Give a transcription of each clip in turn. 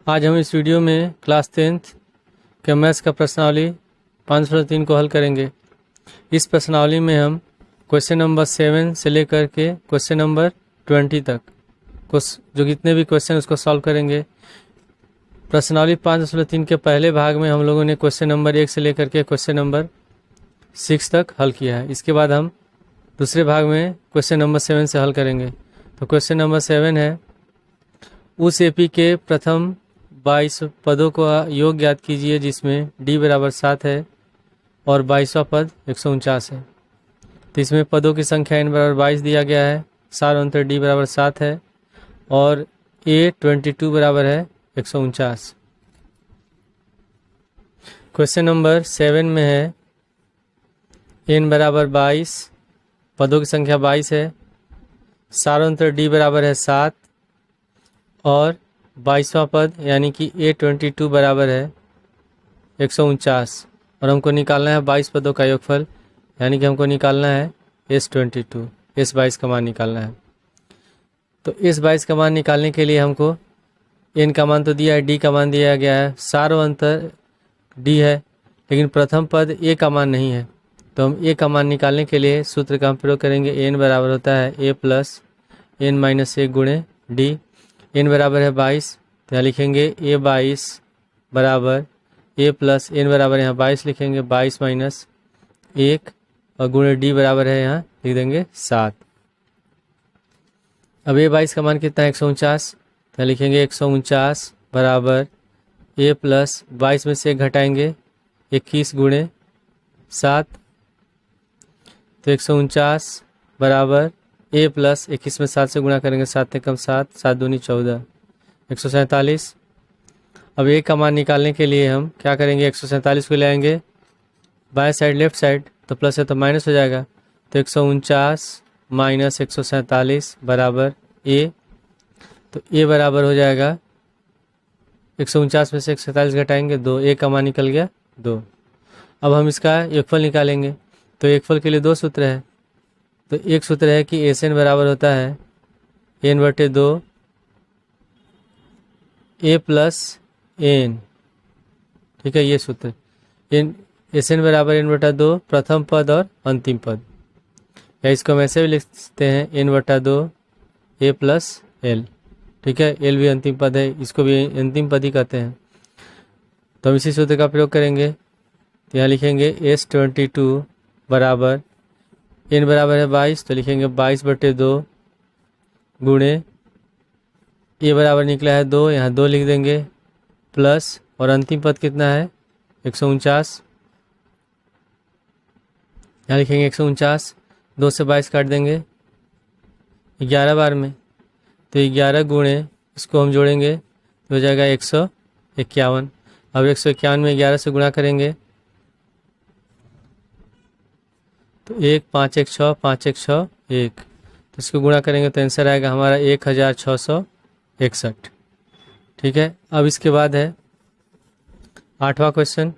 आज हम इस वीडियो में क्लास 10th के मैथ्स का प्रश्नावली 503 को हल करेंगे। इस प्रश्नावली में हम क्वेश्चन नंबर 7 से लेकर के क्वेश्चन नंबर 20 तक जो जितने भी क्वेश्चन उसको सॉल्व करेंगे। प्रश्नावली 503 के पहले भाग में हम लोगों ने क्वेश्चन नंबर 1 से लेकर के क्वेश्चन नंबर 6 तक हल किया है। इसके बाद हम दूसरे भाग में क्वेश्चन नंबर 7 से हल करेंगे। तो क्वेश्चन नंबर 7 है, उस एपी के प्रथम 22 पदों का योग ज्ञात कीजिए जिसमें d बराबर 7 है और 22वां पद 149 है। तो इसमें पदों की संख्या n बराबर 22 दिया गया है, सार अंतर d बराबर 7 है और a 22 बराबर है 149। क्वेश्चन नंबर 7 में है n बराबर 22, पदों की संख्या 22 है, सार अंतर d बराबर है 7 और 22वां पद यानी कि a22 बराबर है 149 और हमको निकालना है 22 पदों का योगफल, यानी कि हमको निकालना है s22, s22 का मान निकालना है। तो s22 का मान निकालने के लिए हमको n का मान तो दिया है, d का मान दिया गया है, सारों अंतर d है लेकिन प्रथम पद a का मान नहीं है। तो हम a का मान निकालने के लिए सूत्र का हम प्रयोग करेंगे। n बराबर होता है a प्लस n माइनस 1 गुणे d। n बराबर है 22, तो यहाँ लिखेंगे a22 बराबर a प्लस n बराबर यहाँ 22 लिखेंगे, 22 माइनस 1 और गुणे d बराबर है यहाँ लिख देंगे 7। अब a22 का मान कितना है 149, तो लिखेंगे 149 बराबर a प्लस 22 में से 1 घटाएंगे 21 गुणे 7, तो 149 बराबर a प्लस 21 में 7 से गुणा करेंगे, 7 से कम 7, 7 दूनी 14, 147। अब a का मान निकालने के लिए हम क्या करेंगे, 147 को ले आएंगे बाएं साइड लेफ्ट साइड, तो प्लस है तो माइनस हो जाएगा। तो 149 माइनस 147 बराबर a, तो a बराबर हो जाएगा 149 में से 147 घटाएंगे 2, a का मान निकल गया 2। अब हम इसका योगफल निकालेंगे। तो योगफल के लिए 2 सूत्र है। तो एक सूत्र है कि एस एन बराबर होता है n/2 a प्लस n, ठीक है, ये सूत्र एस एन बराबर n/2 प्रथम पद और अंतिम पद, या इसको हम ऐसे भी लिख सकते हैं n/2 a प्लस l, ठीक है, l भी अंतिम पद है, इसको भी अंतिम पद ही कहते हैं। तो हम इसी सूत्र का प्रयोग करेंगे। तो यहाँ लिखेंगे s22 बराबर n बराबर है 22, तो लिखेंगे 22/2 गुणे a बराबर निकला है 2, यहाँ 2 लिख देंगे प्लस और अंतिम पद कितना है 149, यहाँ लिखेंगे 149, 2 से 22 काट देंगे 11 बार में, तो 11 गुणे इसको हम जोड़ेंगे तो हो जाएगा 151। अब 151 में 11 से गुणा करेंगे तो 1 5 1 6 5 1 6 1, तो इसको गुणा करेंगे तो आंसर आएगा हमारा 1661। ठीक है। अब इसके बाद है 8वां क्वेश्चन।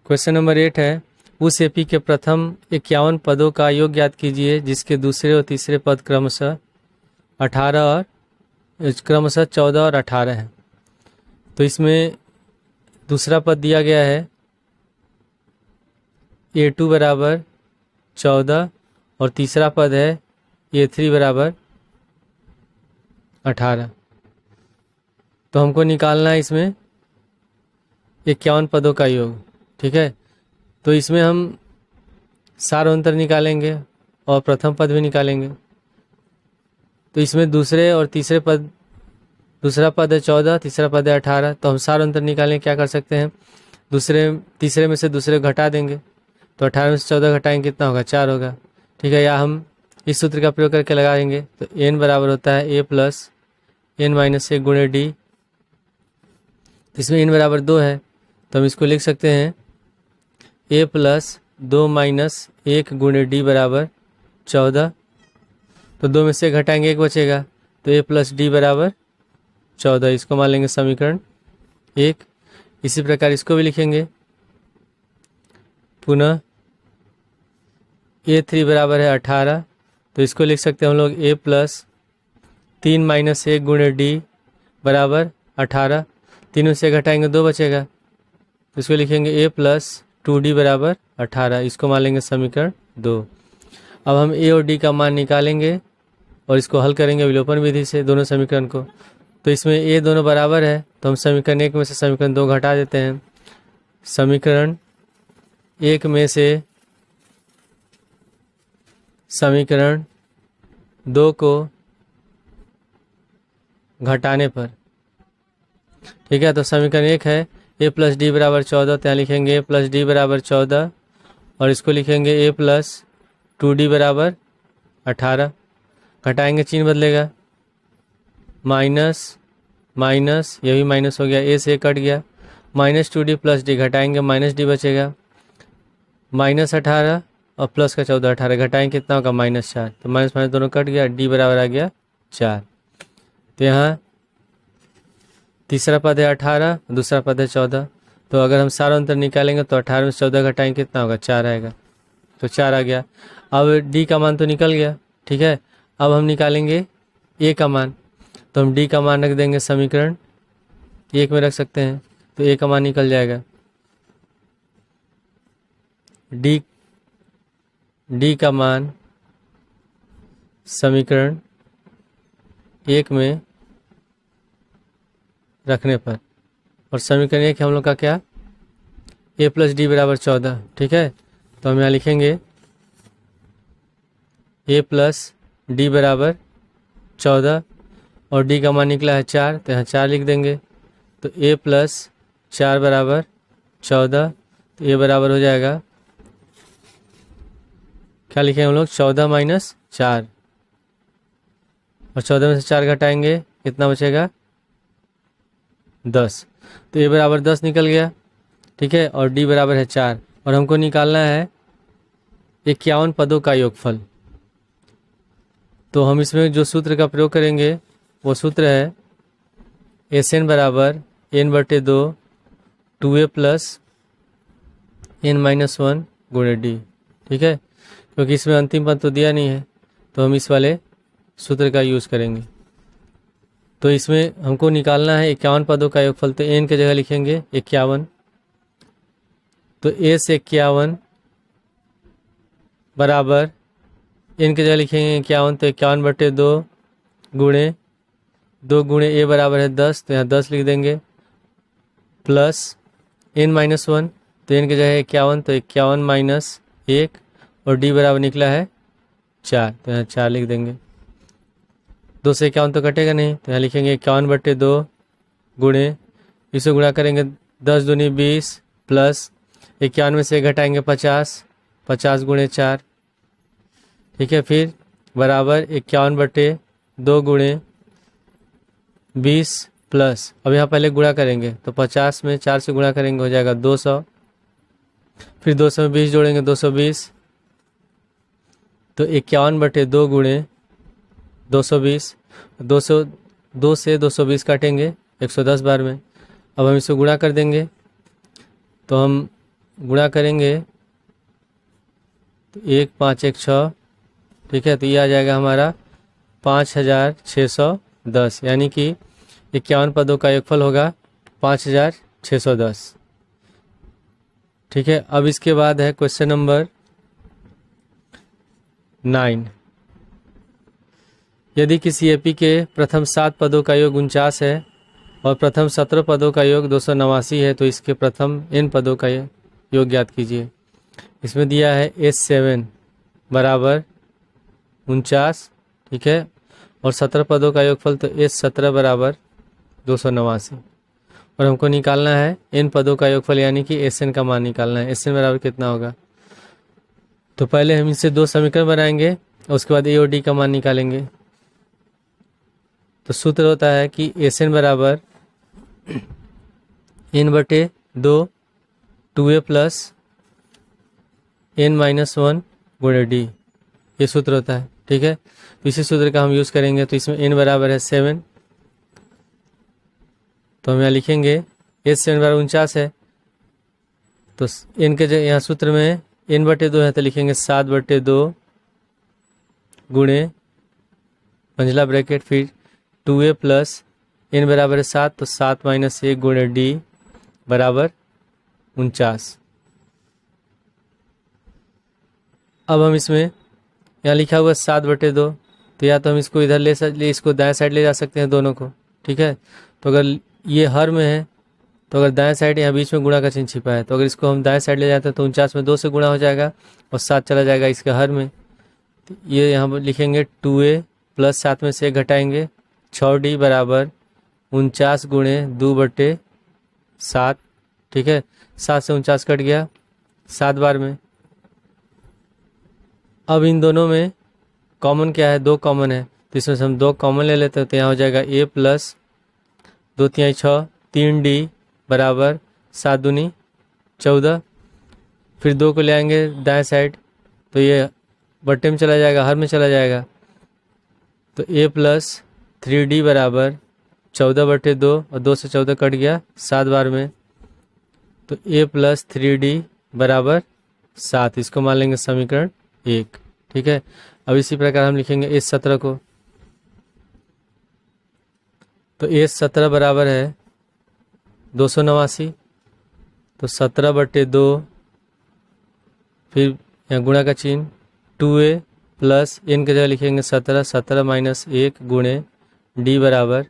क्वेश्चन नंबर 8 है, उस एपी के प्रथम 51 पदों का योग ज्ञात कीजिए जिसके दूसरे और तीसरे पद क्रमशः 14 और 18 है। तो इसमें दूसरा पद दिया गया है a2 बराबर 14 और तीसरा पद है a3 बराबर 18। तो हमको निकालना है इसमें 51 पदों का योग, ठीक है। तो इसमें हम सार अंतर निकालेंगे और प्रथम पद भी निकालेंगे। तो इसमें दूसरे और तीसरे पद, दूसरा पद है 14, तीसरा पद है 18, तो हम सार अंतर निकालें क्या कर सकते हैं, तीसरे में से दूसरे घटा देंगे, तो 18 में से 14 घटाएंगे कितना होगा, 4 होगा, ठीक है। या हम इस सूत्र का प्रयोग करके लगाएंगे तो n बराबर होता है a प्लस n माइनस 1 गुणे d। इसमें n बराबर 2 है तो हम इसको लिख सकते हैं a प्लस 2 माइनस 1 गुणे d बराबर 14। तो 2 में से घटाएंगे 1 बचेगा, तो a प्लस d बराबर 14, इसको मान लेंगे समीकरण 1। इसी प्रकार इसको भी लिखेंगे पुनः a3 बराबर है 18, तो इसको लिख सकते हैं हम लोग a प्लस 3 माइनस 1 गुणे डी बराबर 18। तीनों से घटाएंगे 2 बचेगा, तो इसको लिखेंगे ए प्लस 2d बराबर 18। इसको मान लेंगे समीकरण 2। अब हम ए और डी का मान निकालेंगे और इसको हल करेंगे विलोपन विधि से दोनों समीकरण को। तो इसमें ए दोनों बराबर है, तो हम समीकरण 1 में से समीकरण 2 घटा देते हैं। समीकरण 1 में से समीकरण 2 को घटाने पर, ठीक है, तो समीकरण 1 है ए प्लस डी बराबर 14, तो यहाँ लिखेंगे ए प्लस डी बराबर 14 और इसको लिखेंगे ए प्लस 2d बराबर 18। घटाएंगे चिन्ह बदलेगा, माइनस माइनस, ये भी माइनस हो गया, ए से कट गया, माइनस 2d प्लस डी, घटाएंगे माइनस डी बचेगा, माइनस 18 और प्लस का 14, 18 घटाएंगे कितना होगा -4, तो माइनस माइनस दोनों कट गया, डी बराबर आ गया 4। तो यहाँ तीसरा पद है 18, दूसरा पद है 14। तो अगर हम सारा अंतर निकालेंगे तो 18 में 14 घटाएंगे कितना होगा 4 आएगा, तो 4 आ गया। अब डी का मान तो निकल गया, ठीक है। अब हम निकालेंगे ए का मान, तो हम डी का मान रख देंगे समीकरण 1 में रख सकते हैं, तो ए का मान निकल जाएगा। डी का मान समीकरण 1 में रखने पर, और समीकरण 1 हम लोग का क्या, ए प्लस डी बराबर 14, ठीक है। तो हम यहाँ लिखेंगे ए प्लस डी बराबर 14 और डी का मान निकला है 4, तो यहाँ 4 लिख देंगे। तो ए प्लस 4 बराबर 14, तो ए बराबर हो जाएगा, क्या लिखेंगे हम लोग, 14 माइनस 4, और 14 में से 4 घटाएंगे कितना बचेगा 10, तो ए बराबर 10 निकल गया, ठीक है। और डी बराबर है 4, और हमको निकालना है 51 पदों का योगफल। तो हम इसमें जो सूत्र का प्रयोग करेंगे वो सूत्र है एस एन बराबर n/2 2a प्लस n-1 गुणे डी, ठीक है। क्योंकि इसमें अंतिम पद तो दिया नहीं है, तो हम इस वाले सूत्र का यूज़ करेंगे। तो इसमें हमको निकालना है 51 पदों का योगफल, तो n की जगह लिखेंगे 51, तो a से 51 बराबर n की जगह लिखेंगे 51, तो 51/2 गुणे 2 गुणे a बराबर है 10, तो यहाँ 10 लिख देंगे, प्लस n-1, तो n की जगह 51, तो 51 माइनस 1, और d बराबर निकला है 4, तो यहाँ 4 लिख देंगे। 2 से 51 तो कटेगा नहीं, तो यहाँ लिखेंगे 51/2 गुणे, इसे गुणा करेंगे 10 दूनी 20 प्लस 51 में से घटाएंगे 50, 50 गुणे 4, ठीक है। फिर बराबर 51/2 गुणे 20 प्लस, अब यहाँ पहले गुणा करेंगे, तो 50 में 4 से गुणा करेंगे हो जाएगा 200, फिर 200 में 20 जोड़ेंगे 220, तो 51/2 गुणे 220, 2 से 220 काटेंगे 110 बार में। अब हम इसको गुणा कर देंगे, तो हम गुणा करेंगे तो 1 5 1 6, ठीक है। तो ये आ जाएगा हमारा 5610, यानी कि 51 पदों का योगफल होगा 5610, ठीक है। अब इसके बाद है क्वेश्चन नंबर 9। यदि किसी एपी के प्रथम 7 पदों का योग 49 है और प्रथम 17 पदों का योग 289 है, तो इसके प्रथम n पदों का योग ज्ञात कीजिए। इसमें दिया है S7 बराबर 49, ठीक है, और 17 पदों का योगफल, तो S17 बराबर 289, और हमको निकालना है n पदों का योगफल, यानी कि Sn का मान निकालना है। Sn बराबर कितना होगा, तो पहले हम इनसे 2 समीकरण बनाएंगे और उसके बाद a और d का मान निकालेंगे। तो सूत्र होता है कि Sn बराबर n/2 2a प्लस n-1 गुणे d, ये सूत्र होता है, ठीक है। तो इसी सूत्र का हम यूज़ करेंगे। तो इसमें n बराबर है 7, तो हम यहाँ लिखेंगे S7 बराबर 49 है, तो n के यहाँ सूत्र में n/2 है, तो लिखेंगे 7/2 गुणे मंझला ब्रैकेट, फिर 2a प्लस n बराबर है 7, तो 7 माइनस 1 गुणे d बराबर 49। अब हम इसमें यहाँ लिखा हुआ 7/2, तो या तो हम इसको इधर ले इसको दाएं साइड ले जा सकते हैं दोनों को, ठीक है। तो अगर ये हर में है तो अगर दाएं साइड यहाँ बीच में गुणा का चिन्ह छिपा है, तो अगर इसको हम दाएं साइड ले जाते हैं तो 49 में 2 से गुणा हो जाएगा और 7 चला जाएगा इसके हर में। तो ये यहाँ पर लिखेंगे 2a प्लस 7 में से 1 घटाएंगे 6d बराबर 49 गुणे 2/7, ठीक है। 7 से 49 कट गया 7 बार में। अब इन दोनों में कॉमन क्या है, 2 कॉमन है, तो इसमें से हम 2 कॉमन ले लेते हैं, तो यहाँ हो जाएगा a प्लस 2 तिहाई 6 3d बराबर 7 दूनी 14। फिर 2 को ले आएंगे दाएं साइड, तो ये बट्टे में चला जाएगा, हर में चला जाएगा, तो a प्लस 3d बराबर 14/2 और 2 से 14 कट गया 7 बार में, तो a प्लस 3d बराबर 7। इसको मान लेंगे समीकरण 1, ठीक है। अब इसी प्रकार हम लिखेंगे a17 को, तो a17 बराबर है 289, तो 17/2 फिर यहाँ गुणा का चिन्ह 2a प्लस n के जगह लिखेंगे 17, 17 माइनस 1 गुणे d बराबर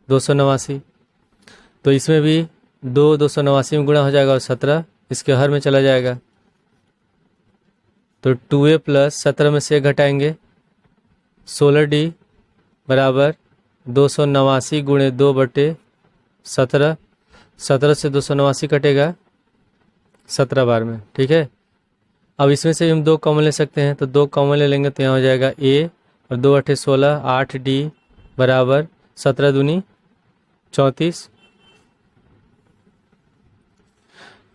289। तो इसमें भी 289 में गुणा हो जाएगा और 17 इसके हर में चला जाएगा, तो 2a प्लस 17 में से 1 घटाएंगे 16d बराबर 289 गुणे 2/17। 17 से 289 कटेगा 17 बार में, ठीक है। अब इसमें से हम 2 कॉमन ले सकते हैं, तो 2 कॉमन ले लेंगे तो यहाँ हो जाएगा a और 2 × 8 = 16 8d बराबर 17 दूनी 34।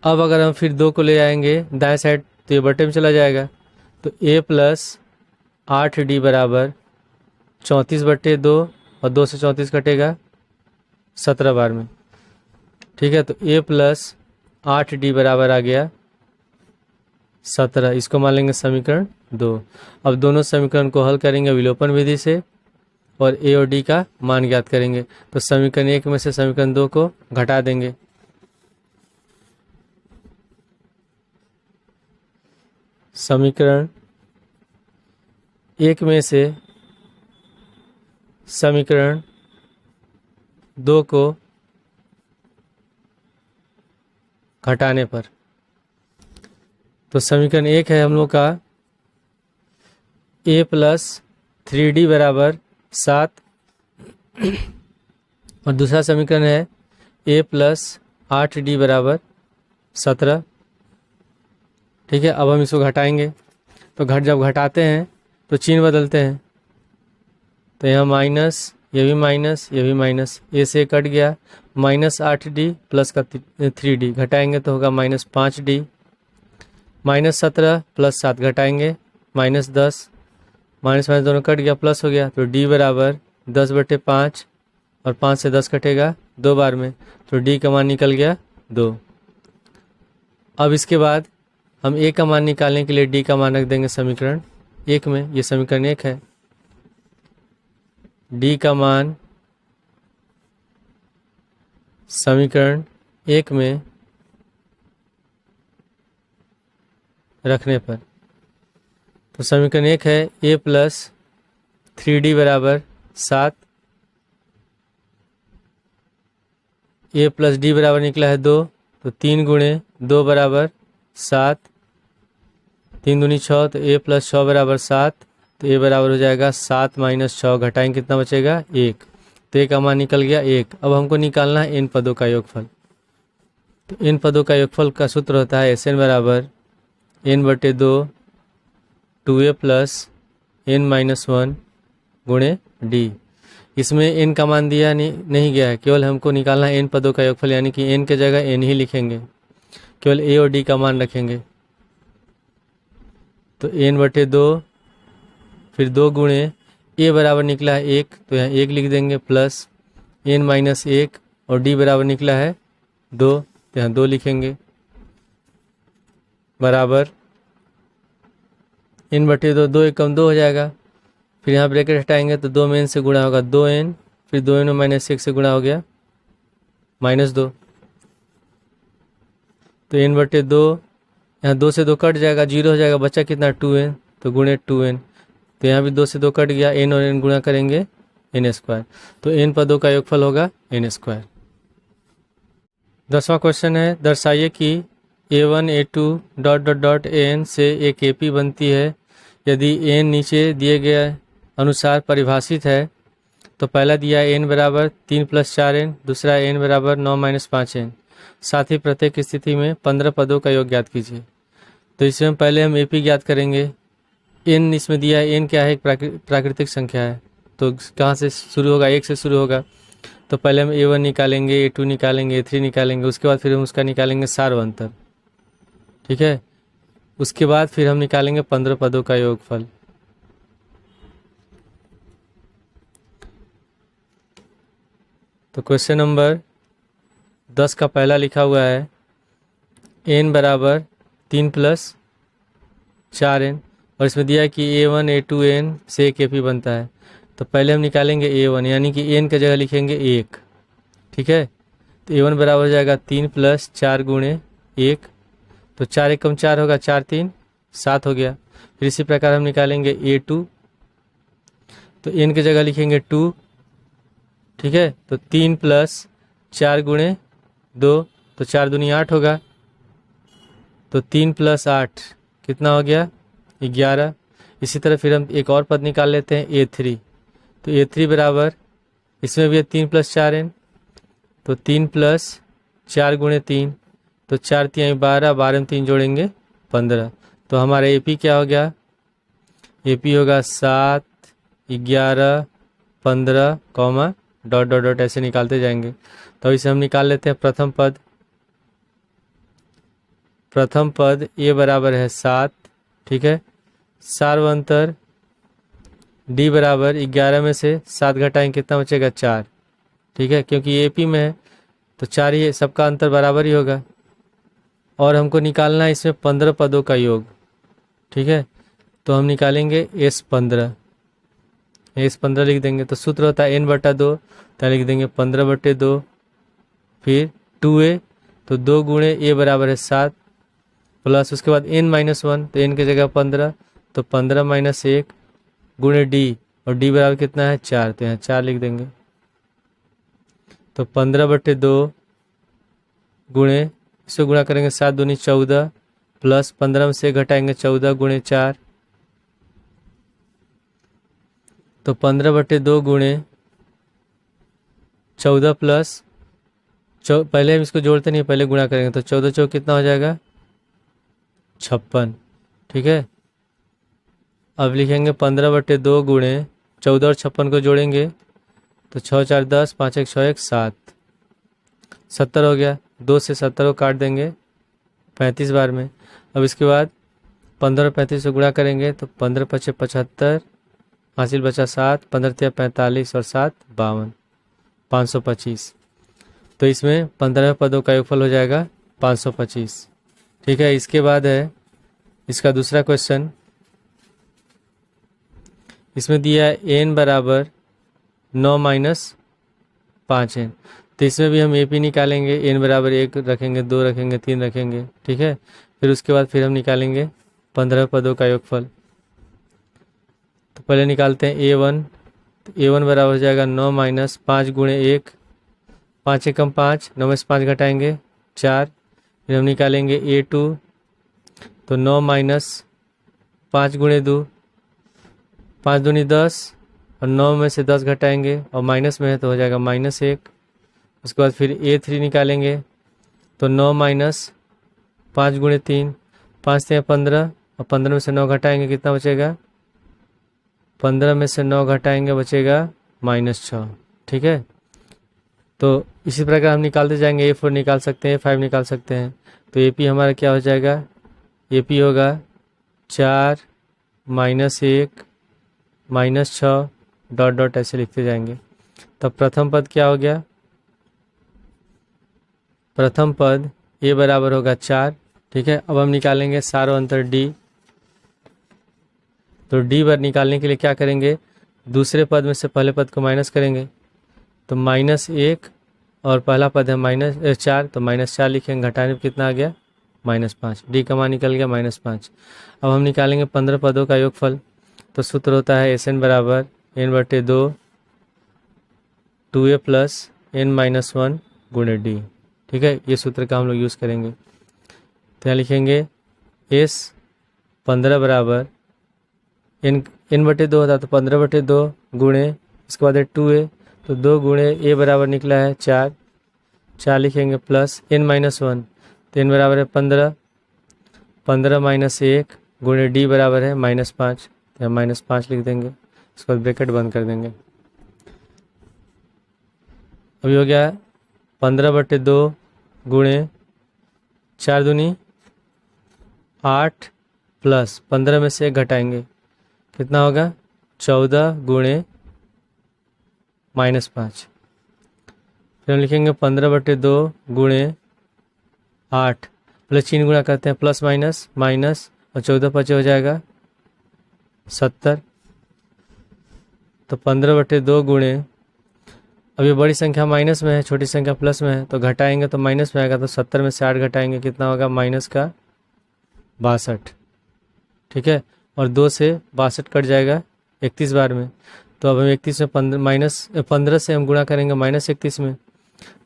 अब अगर हम फिर 2 को ले आएंगे दाएं साइड तो ये बटे में चला जाएगा, तो a प्लस 8d बराबर 34/2 और 2 से 34 कटेगा 17 बार में, ठीक है। तो a प्लस 8d बराबर आ गया 17। इसको मान लेंगे समीकरण 2। अब दोनों समीकरण को हल करेंगे विलोपन विधि से और a और d का मान ज्ञात करेंगे। तो समीकरण 1 में से समीकरण 2 को घटा देंगे, समीकरण 1 में से समीकरण 2 को घटाने पर, तो समीकरण 1 है हम लोग का a प्लस 3d बराबर 7 और दूसरा समीकरण है a प्लस 8d बराबर 17, ठीक है। अब हम इसको घटाएंगे, तो जब घटाते हैं तो चिन्ह बदलते हैं, तो यहाँ माइनस, ये भी माइनस, ये भी माइनस, a से कट गया -8d प्लस का 3d घटाएंगे तो होगा -5d, -17 प्लस 7 घटाएंगे -10, माइनस माइनस दोनों कट गया प्लस हो गया, तो d बराबर 10/5 और 5 से 10 कटेगा 2 बार में, तो d का मान निकल गया 2। अब इसके बाद हम a का मान निकालने के लिए d का मान रख देंगे समीकरण 1 में। ये समीकरण 1 है, d का मान समीकरण 1 में रखने पर, तो समीकरण 1 है a प्लस 3d बराबर 7, a प्लस d बराबर निकला है 2, तो 3 गुणे 2 बराबर 7, 3 दूनी 6, तो a प्लस 6 बराबर 7, तो a बराबर हो जाएगा 7 माइनस 6, घटाएंगे कितना बचेगा 1, तो a का मान निकल गया 1। अब हमको निकालना है इन पदों का योगफल, तो इन पदों का योगफल का सूत्र होता है Sn बराबर n/2 2a प्लस n-1 गुणे d। इसमें n का मान दिया नहीं गया है, केवल हमको निकालना है n पदों का योगफल, यानी कि n के जगह n ही लिखेंगे, केवल a और d का मान रखेंगे। तो n/2 फिर 2 गुणे a बराबर निकला है 1, तो यहाँ 1 लिख देंगे, प्लस n-1 और d बराबर निकला है 2, तो यहाँ 2 लिखेंगे, बराबर n/2 2 एकम 2 हो जाएगा, फिर यहाँ ब्रैकेट हटाएंगे तो 2 में n से गुणा होगा 2n, फिर 2n में माइनस 1 से गुणा हो गया -2, तो n/2, यहाँ 2 से 2 कट जाएगा, 0 हो जाएगा, बचा कितना 2n, तो गुणे 2n, तो यहाँ भी 2 से 2 कट गया, n और n गुणा करेंगे n², तो n पदों का योगफल होगा n²। 10वां क्वेश्चन है, दर्शाइए कि a1 a2 ... an से एक AP बनती है यदि n नीचे दिए गए अनुसार परिभाषित है। तो पहला दिया n बराबर 3 + 4n, दूसरा n बराबर 9 - 5n, साथ ही प्रत्येक स्थिति में 15 पदों का योग ज्ञात कीजिए। तो इसमें पहले हम AP ज्ञात करेंगे। n इसमें दिया है, n क्या है, एक प्राकृतिक संख्या है, तो कहाँ से शुरू होगा, 1 से शुरू होगा। तो पहले हम a1 निकालेंगे, a2 निकालेंगे, a3 निकालेंगे, उसके बाद फिर हम उसका निकालेंगे सारवंतर, ठीक है। उसके बाद फिर हम निकालेंगे 15 पदों का योगफल। तो क्वेश्चन नंबर 10 का पहला लिखा हुआ है n बराबर 3 + 4n, और इसमें दिया है कि a1 a2 n से एक AP बनता है। तो पहले हम निकालेंगे a1, यानी कि n की जगह लिखेंगे 1, ठीक है। तो a1 बराबर हो जाएगा 3 + 4 × 1, तो 4 × 4 होगा, 4 × 3 = 7 हो गया। फिर इसी प्रकार हम निकालेंगे a2, तो n की जगह लिखेंगे 2, ठीक है। तो 3 + 4 × 2, तो 4 दूनी 8 होगा, तो 3 + 8 कितना हो गया 11। इसी तरह फिर हम एक और पद निकाल लेते हैं a3, तो a3 बराबर, इसमें भी है 3 + 4n, तो 3 + 4 × 3, तो 4 × 3 = 12, 12 में 3 जोड़ेंगे 15। तो हमारा AP क्या हो गया, AP होगा 7, 11, 15, ... ऐसे निकालते जाएंगे। तो इसे हम निकाल लेते हैं प्रथम पद। प्रथम पद a बराबर है 7, ठीक है। सारवंतर d बराबर 11 में से 7 घटाएंगे, कितना बचेगा 4, ठीक है, क्योंकि AP में है तो 4 ही, सबका अंतर बराबर ही होगा। और हमको निकालना है इसमें 15 पदों का योग, ठीक है। तो हम निकालेंगे S15 लिख देंगे। तो सूत्र होता है n/2, तो लिख देंगे 15/2, फिर 2a, तो 2 × a बराबर है 7, प्लस उसके बाद n-1, तो n की जगह 15, तो 15 - 1 × d, और d बराबर कितना है 4, तो यहाँ 4 लिख देंगे। तो 15/2 गुणे, इसको गुणा करेंगे 7 दूनी 14, प्लस 15 में से घटाएंगे 14 × 4, तो 15/2 गुणे 14 प्लस पहले हम इसको जोड़ते नहीं, पहले गुणा करेंगे, तो 14 चौक कितना हो जाएगा 56, ठीक है। अब लिखेंगे 15/2 गुणे 14 और 56 को जोड़ेंगे, तो 6 × 4 = 10, 5 × 1 = 6, 1 = 7, 70 हो गया। 2 से 70 को काट देंगे 35 बार में। अब इसके बाद 15 और 35 से गुणा करेंगे, तो 15 × 5 = 75, हासिल बचा 7, 15 × 3 = 45 और 7 = 52, 525। तो इसमें 15 पदों का योगफल हो जाएगा 525, ठीक है। इसके बाद है इसका दूसरा क्वेश्चन। इसमें दिया है n बराबर 9 - 5n, तो इसमें भी हम AP निकालेंगे। n बराबर 1 रखेंगे, 2 रखेंगे, 3 रखेंगे, ठीक है। फिर उसके बाद फिर हम निकालेंगे 15 पदों का योगफल। तो पहले निकालते हैं a1, तो a1 बराबर हो जाएगा 9 - 5 × 1, 5 × 5, 9 में से 5 घटाएंगे 4। फिर हम निकालेंगे a2, तो 9 - 5 × 2, 5 दूनी 10, और 9 में से 10 घटाएंगे और माइनस में है तो हो जाएगा -1। उसके बाद फिर a3 निकालेंगे, तो 9 - 5 × 3, 5 × 3 = 15, और 15 में से 9 घटाएंगे, कितना बचेगा 15 में से 9 घटाएंगे, बचेगा -6, ठीक है। तो इसी प्रकार हम निकालते जाएंगे। a4 निकाल सकते हैं, a5 निकाल सकते हैं। तो AP हमारा क्या हो जाएगा, AP होगा 4 -1 -6 ... ऐसे लिखते जाएंगे। तब प्रथम पद क्या हो गया, प्रथम पद a बराबर होगा 4, ठीक है। अब हम निकालेंगे सारवंतर d। तो d बार निकालने के लिए क्या करेंगे, दूसरे पद में से पहले पद को माइनस करेंगे तो -1 और पहला पद है -4 तो -4 लिखेंगे, घटाने पर कितना आ गया -5। डी का मान निकल गया -5। अब हम निकालेंगे 15 पदों का योगफल। तो सूत्र होता है SN बराबर n/2 2a + n-1 गुणे डी। ठीक है, ये सूत्र का हम लोग यूज़ करेंगे। तो यहाँ लिखेंगे S 15 बराबर n/2 होता तो 15/2 गुणे इसके बाद है 2a तो 2 गुणे a बराबर निकला है 4 लिखेंगे प्लस n-1 तो n बराबर है 15 -1 गुणे डी बराबर है -5 तो हम -5 लिख देंगे, इसके बाद ब्रैकेट बंद कर देंगे। अभी हो गया 15/2 गुणे 4 दूनी 8 प्लस 15 में से 1 घटाएंगे कितना होगा 14 गुणे -5। फिर हम लिखेंगे 15/2 गुणे 8 प्लस चिन्ह गुणा करते हैं प्लस माइनस और 14 5 हो जाएगा 70। तो 15/2 गुणे, अब ये बड़ी संख्या माइनस में है छोटी संख्या प्लस में है तो घटाएंगे तो माइनस में आएगा तो 70 में से 8 घटाएंगे कितना होगा -62। ठीक है, और 2 से 62 कट जाएगा 31 बार में। तो अब हम 31 में 15 से हम गुणा करेंगे -31 में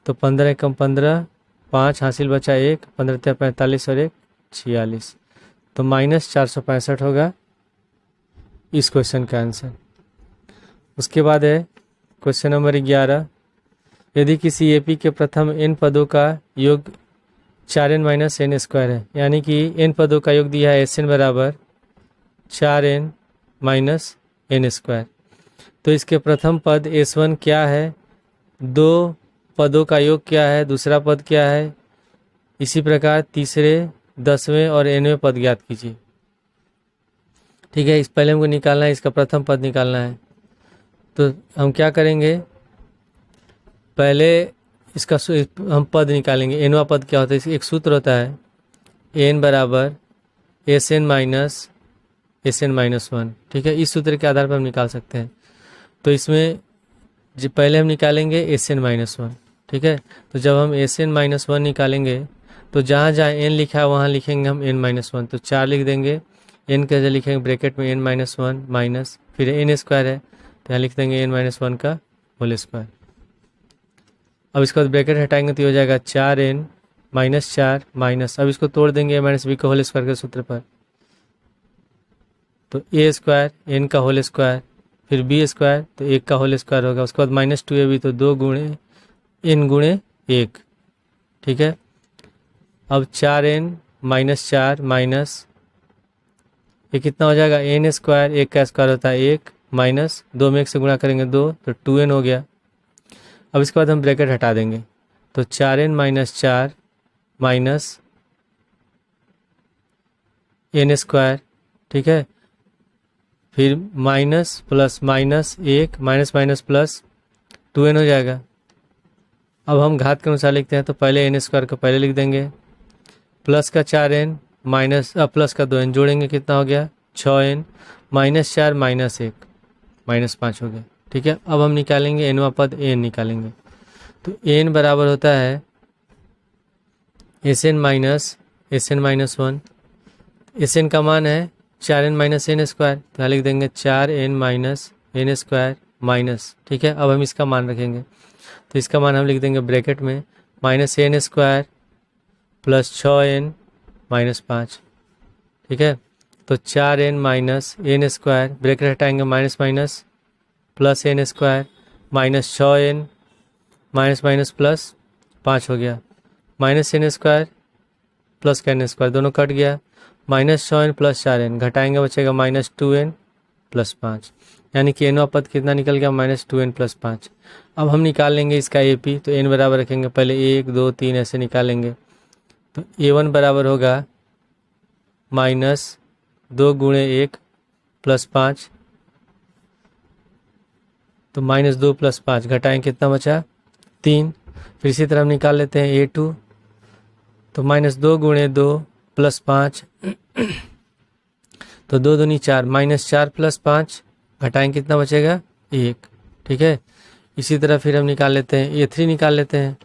तो 15 एकम 15 5 हासिल बचा 1 15 × 45 और 1 46 तो -465 होगा इस क्वेश्चन का आंसर। उसके बाद है क्वेश्चन नंबर 11। यदि किसी एपी के प्रथम n पदों का योग 4n - n² है, यानी कि n पदों का योग दिया है SN बराबर 4n - n²। तो इसके प्रथम पद S1 क्या है, 2 पदों का योग क्या है, दूसरा पद क्या है, इसी प्रकार तीसरे 10वें और nवें पद ज्ञात कीजिए। ठीक है, इस पहले हमको निकालना है, इसका प्रथम पद निकालना है। तो हम क्या करेंगे, पहले इसका हम पद निकालेंगे। एनवा पद क्या होता है, एक सूत्र होता है n बराबर SN - SN-1। ठीक है, इस सूत्र के आधार पर हम निकाल सकते हैं। तो इसमें जो पहले हम निकालेंगे SN-1। ठीक है, तो जब हम SN-1 निकालेंगे तो जहाँ जहाँ n लिखा है वहाँ लिखेंगे हम n-1। तो 4 लिख देंगे, n कैसे लिखेंगे ब्रैकेट में n-1 माइनस फिर n² है तो यहाँ लिख देंगे n-1 का होल स्क्वायर। अब इसके बाद ब्रैकेट हटाएंगे तो हो जाएगा 4n - 4 माइनस, अब इसको तोड़ देंगे a - b के होल स्क्वायर के सूत्र पर। तो a² n का होल स्क्वायर फिर b² तो 1 का होल स्क्वायर होगा। उसके बाद -2ab तो 2 गुणे n गुणे 1। ठीक है, अब 4n - 4 माइनस ये कितना हो जाएगा n², 1 का स्क्वायर होता है 1 माइनस 2 में 1 से गुणा करेंगे 2 तो 2n हो गया। अब इसके बाद हम ब्रैकेट हटा देंगे तो 4n - 4 माइनस n²। ठीक है, फिर minus plus minus 1 minus plus 2n हो जाएगा। अब हम घात के अनुसार लिखते हैं तो पहले n² को पहले लिख देंगे, प्लस का 4n माइनस प्लस का 2n जोड़ेंगे कितना हो गया 6n -4 -1 -5 हो गया। ठीक है, अब हम निकालेंगे nवां पद n निकालेंगे तो n बराबर होता है SN - SN-1। SN का मान है 4n - n² तो यहाँ लिख देंगे 4n - n² माइनस। ठीक है, अब हम इसका मान रखेंगे तो इसका मान हम लिख देंगे ब्रैकेट में -n² प्लस 6n -5। ठीक है, तो 4n - n² ब्रैकेट हटाएंगे minus plus n² minus 6n plus 5 हो गया, -n² प्लस का n² दोनों कट गया, -6n प्लस 4n घटाएंगे बचेगा -2n प्लस 5, यानी कि nवां पद कितना निकल गया -2n प्लस 5। अब हम निकाल लेंगे इसका AP तो n बराबर रखेंगे पहले 1 2 3 ऐसे निकालेंगे तो a1 बराबर होगा -2 गुणे 1 प्लस 5 तो -2 प्लस 5 घटाएं कितना बचा 3। फिर इसी तरह हम निकाल लेते हैं a2 तो -2 गुणे 2 प्लस 5 तो 2 दूनी 4 -4 प्लस 5 घटाएं कितना बचेगा 1, ठीक है। इसी तरह फिर हम निकाल लेते हैं A3 निकाल लेते हैं।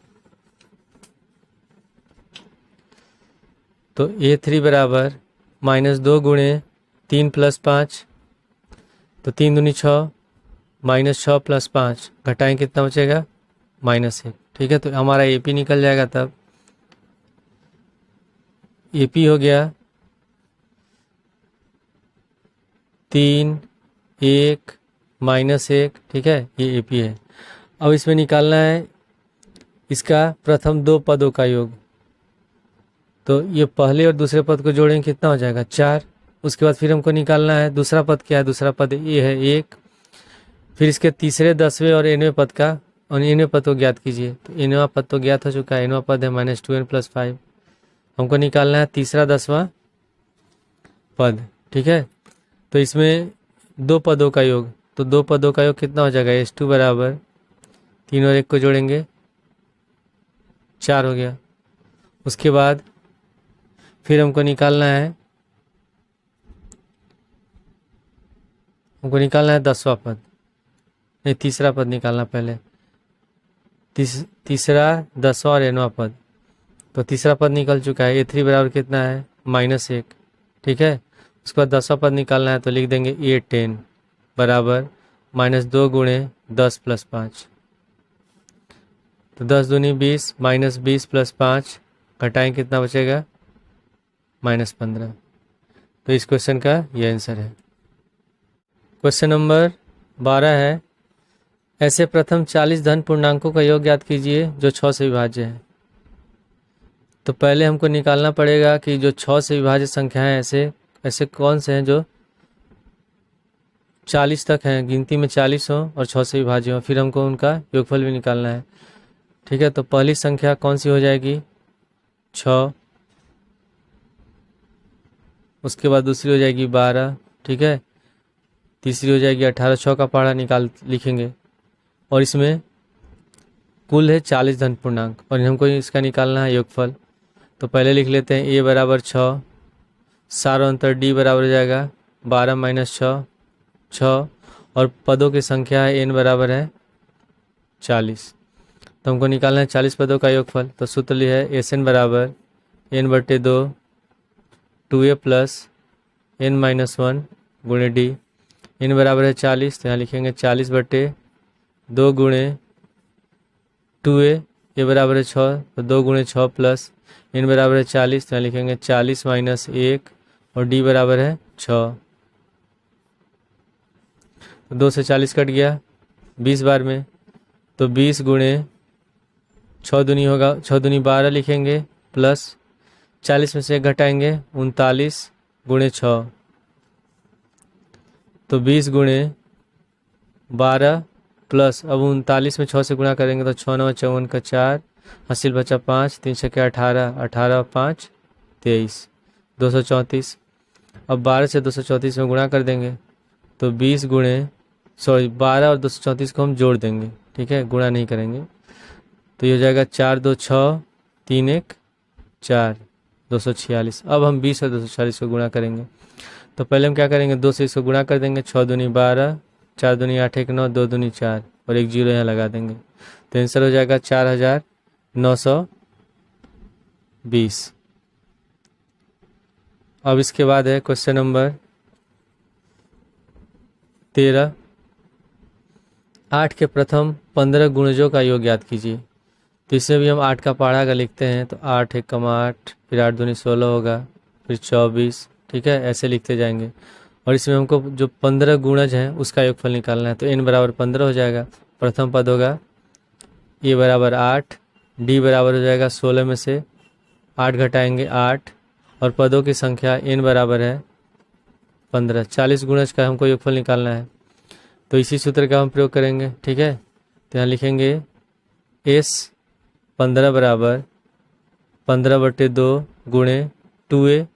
तो A3 बराबर -2 गुणे 3 + 5, तो 3 दूनी 6, -6 + 5 घटाएं कितना बचेगा -1, ठीक है। तो हमारा AP निकल जाएगा, तब AP हो गया 3, 1, -1, ठीक है, ये AP है। अब इसमें निकालना है इसका प्रथम दो पदों का योग। तो ये पहले और दूसरे पद को जोड़ेंगे कितना हो जाएगा 4। उसके बाद फिर हमको निकालना है दूसरा पद क्या है, दूसरा पद ये है 1। फिर इसके तीसरे 10वें और 9वें पद का, और 9वें पद को ज्ञात कीजिए। तो 9वां पद तो ज्ञात हो चुका है, 9वां पद है -2n + 5। हमको निकालना है तीसरा 10वां पद, ठीक है। तो इसमें दो पदों का योग, तो दो पदों का योग कितना हो जाएगा S2 बराबर 3 और 1 को जोड़ेंगे 4 हो गया। उसके बाद फिर हमको निकालना है 10वां पद, नहीं तीसरा पद निकालना पहले, तीसरा 10वां और 9वां पद। तो तीसरा पद निकल चुका है, A3 बराबर कितना है -1, ठीक है। उसके बाद 10वां पद निकालना है, तो लिख देंगे A10 बराबर -2 गुणे 10 + 5। तो 10 दूनी 20, -20 + 5 घटाएं कितना बचेगा -15। तो इस क्वेश्चन का ये आंसर है। क्वेश्चन नंबर 12 है, ऐसे प्रथम 40 धन पूर्णांकों का योग ज्ञात कीजिए जो 6 से विभाज्य है। तो पहले हमको निकालना पड़ेगा कि जो 6 से विभाज्य संख्याएं ऐसे कौन से हैं जो 40 तक हैं, गिनती में 40 हों और 6 से विभाज्य हों। फिर हमको उनका योगफल भी निकालना है, ठीक है। तो पहली संख्या कौन सी हो जाएगी 6, उसके बाद दूसरी हो जाएगी 12, ठीक है। तीसरी हो जाएगी 18, 6 का पहाड़ा लिखेंगे। और इसमें कुल है 40 धन पूर्णांक और हमको इसका निकालना है योगफल। तो पहले लिख लेते हैं A बराबर 6, सारा अंतर D बराबर हो जाएगा 12 - 6, 6, और पदों की संख्या है n बराबर है 40। तो हमको निकालना है 40 पदों का योगफल। तो सूत्र है SN बराबर n/2 2a + n-1 गुणे D। n बराबर है 40, तो यहाँ लिखेंगे 40/2 गुणे 2a, ये बराबर है 6, तो 2 गुणे 6 प्लस n बराबर है 40, तो यहाँ लिखेंगे 40 - 1 और D बराबर है 6। तो 2 से 40 कट गया 20 बार में, तो 20 गुणे 6 दूनी होगा, 6 दूनी 12 लिखेंगे प्लस 40 में से 1 घटाएंगे 39 गुणे 6, तो 20 गुणे 12 प्लस अब 39 में 6 से गुणा करेंगे तो 6 9 54 का 4, हासिल बचा 5, 3 6 18, 18 5 23, 234। अब 12 से 234 में गुणा कर देंगे तो 12 और 234 को हम जोड़ देंगे, ठीक है, गुणा नहीं करेंगे। तो ये हो जाएगा 4 2 6 3 1 4, 246। अब हम 20 और 240 को गुणा करेंगे। तो पहले हम क्या करेंगे 2 से इसको गुणा कर देंगे, 6 दूनी 12, 4 दूनी 8 1 9, 2 दूनी 4 और 1 जीरो यहाँ लगा देंगे। तो आंसर हो जाएगा 4920। अब इसके बाद है क्वेश्चन नंबर 13, 8 के प्रथम 15 गुणजों का योग ज्ञात कीजिए। तो इसमें भी हम 8 का पहाड़ा का लिखते हैं, तो 8 1 8, फिर 8 दूनी 16 होगा, फिर 24, ठीक है, ऐसे लिखते जाएंगे। और इसमें हमको जो 15 गुणज हैं उसका योगफल निकालना है। तो n बराबर 15 हो जाएगा, प्रथम पद होगा a बराबर 8, d बराबर हो जाएगा 16 में से 8 घटाएंगे 8, और पदों की संख्या n बराबर है 15। 40 गुणज का हमको योगफल निकालना है, तो इसी सूत्र का हम प्रयोग करेंगे, ठीक है। तो यहाँ लिखेंगे s 15 बराबर 15/2 गुणे 2a,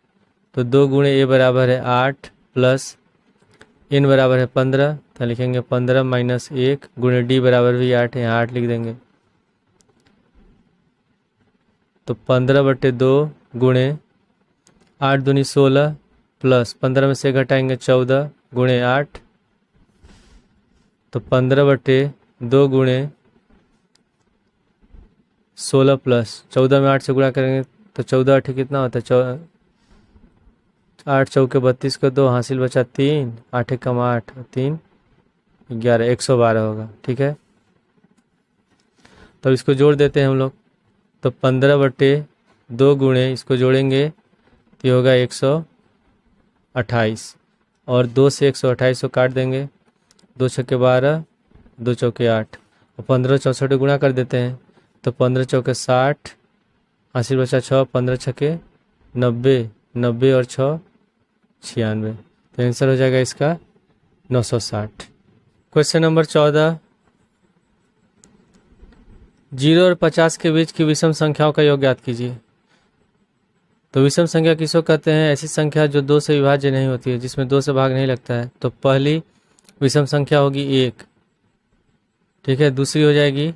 तो 2 गुणे a बराबर है 8 प्लस n बराबर है 15, तो लिखेंगे 15 - 1 गुणे d बराबर भी 8 है, यहाँ 8 लिख देंगे। तो 15/2 गुणे 8 दूनी 16 प्लस 15 में से घटाएंगे 14 गुणे 8, तो 15/2 गुणे 16 प्लस 14 में 8 से गुणा करेंगे तो 14 8 कितना होता है 8 चौके 32 को 2 हासिल बचा 3 8 कम 8 3 11 112 होगा। ठीक है, तो इसको जोड़ देते हैं हम लोग। तो 15/2 गुणे इसको जोड़ेंगे तो ये होगा 128 और 2 से 128 को काट देंगे। 2 छक्के 12 2 चौके 8 और 15 64 गुणा कर देते हैं तो 15 चौके 60 हासिल बचा 6 15 छक्के 90 90 और 6 96। तो आंसर हो जाएगा इसका 960। क्वेश्चन नंबर 14, 0 और 50 के बीच की विषम संख्याओं का योग ज्ञात कीजिए। तो विषम संख्या किसको कहते हैं? ऐसी संख्या जो 2 से विभाज्य नहीं होती है, जिसमें 2 से भाग नहीं लगता है। तो पहली विषम संख्या होगी 1, ठीक है। दूसरी हो जाएगी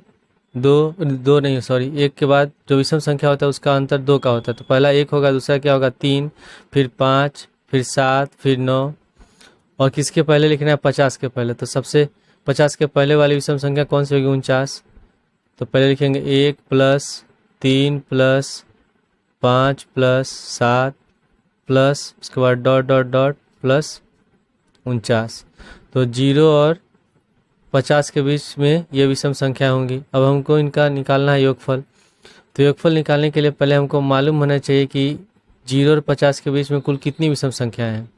2 नहीं सॉरी 1 के बाद जो विषम संख्या होता है उसका अंतर 2 का होता है। तो पहला 1 होगा, दूसरा क्या होगा 3, फिर 5, फिर 7, फिर 9 और किसके पहले लिखना है 50 के पहले। तो सबसे 50 के पहले वाली विषम संख्या कौन सी होगी 49। तो पहले लिखेंगे 1 प्लस 3 प्लस 5 प्लस 7 प्लस उसके बाद डॉट डॉट डॉट प्लस 49। तो 0 और 50 के बीच में ये विषम संख्या होंगी। अब हमको इनका निकालना है योगफल। तो योगफल निकालने के लिए पहले हमको मालूम होना चाहिए कि 0 और 50 के बीच में कुल कितनी विषम संख्याएं हैं।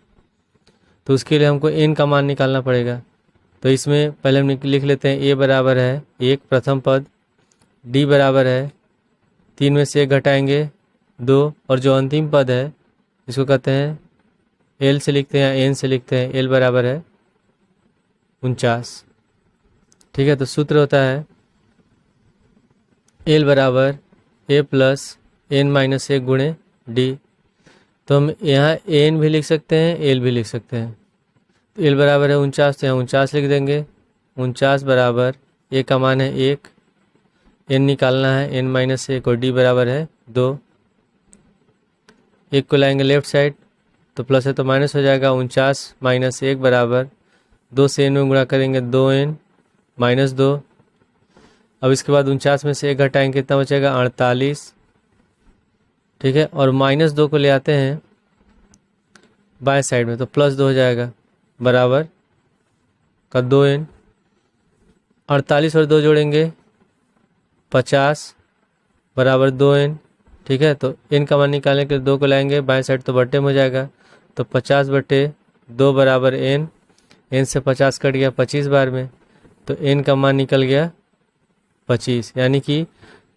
तो उसके लिए हमको n का मान निकालना पड़ेगा। तो इसमें पहले हम लिख लेते हैं a बराबर है 1 प्रथम पद, d बराबर है 3 में से 1 घटाएंगे 2 और जो अंतिम पद है इसको कहते हैं l से लिखते हैं या n से लिखते हैं, l बराबर है 49। ठीक है, तो सूत्र होता है l बराबर a प्लस n माइनस 1 गुणे d। तो हम यहाँ n भी लिख सकते हैं l भी लिख सकते हैं। तो l बराबर है 49, तो यहाँ 49 लिख देंगे। 49 बराबर a का मान है 1, n निकालना है n माइनस 1 और d बराबर है 2। 1 को लाएंगे लेफ्ट साइड तो प्लस है तो माइनस हो जाएगा। 49 माइनस 1 बराबर 2 से n में गुणा करेंगे 2n माइनस 2। अब इसके बाद 49 में से 1 घटाएंगे कितना बचेगा 48। ठीक है, और माइनस 2 को ले आते हैं बाएं साइड में तो प्लस 2 हो जाएगा बराबर का 2n। 48 और 2 जोड़ेंगे 50 बराबर 2n। ठीक है, तो n का मान निकालने के लिए 2 को लाएंगे बाएं साइड तो बट्टे में हो जाएगा। तो 50/2 बराबर n से 50 कट गया 25 बार में, तो n का मान निकल गया 25, यानी कि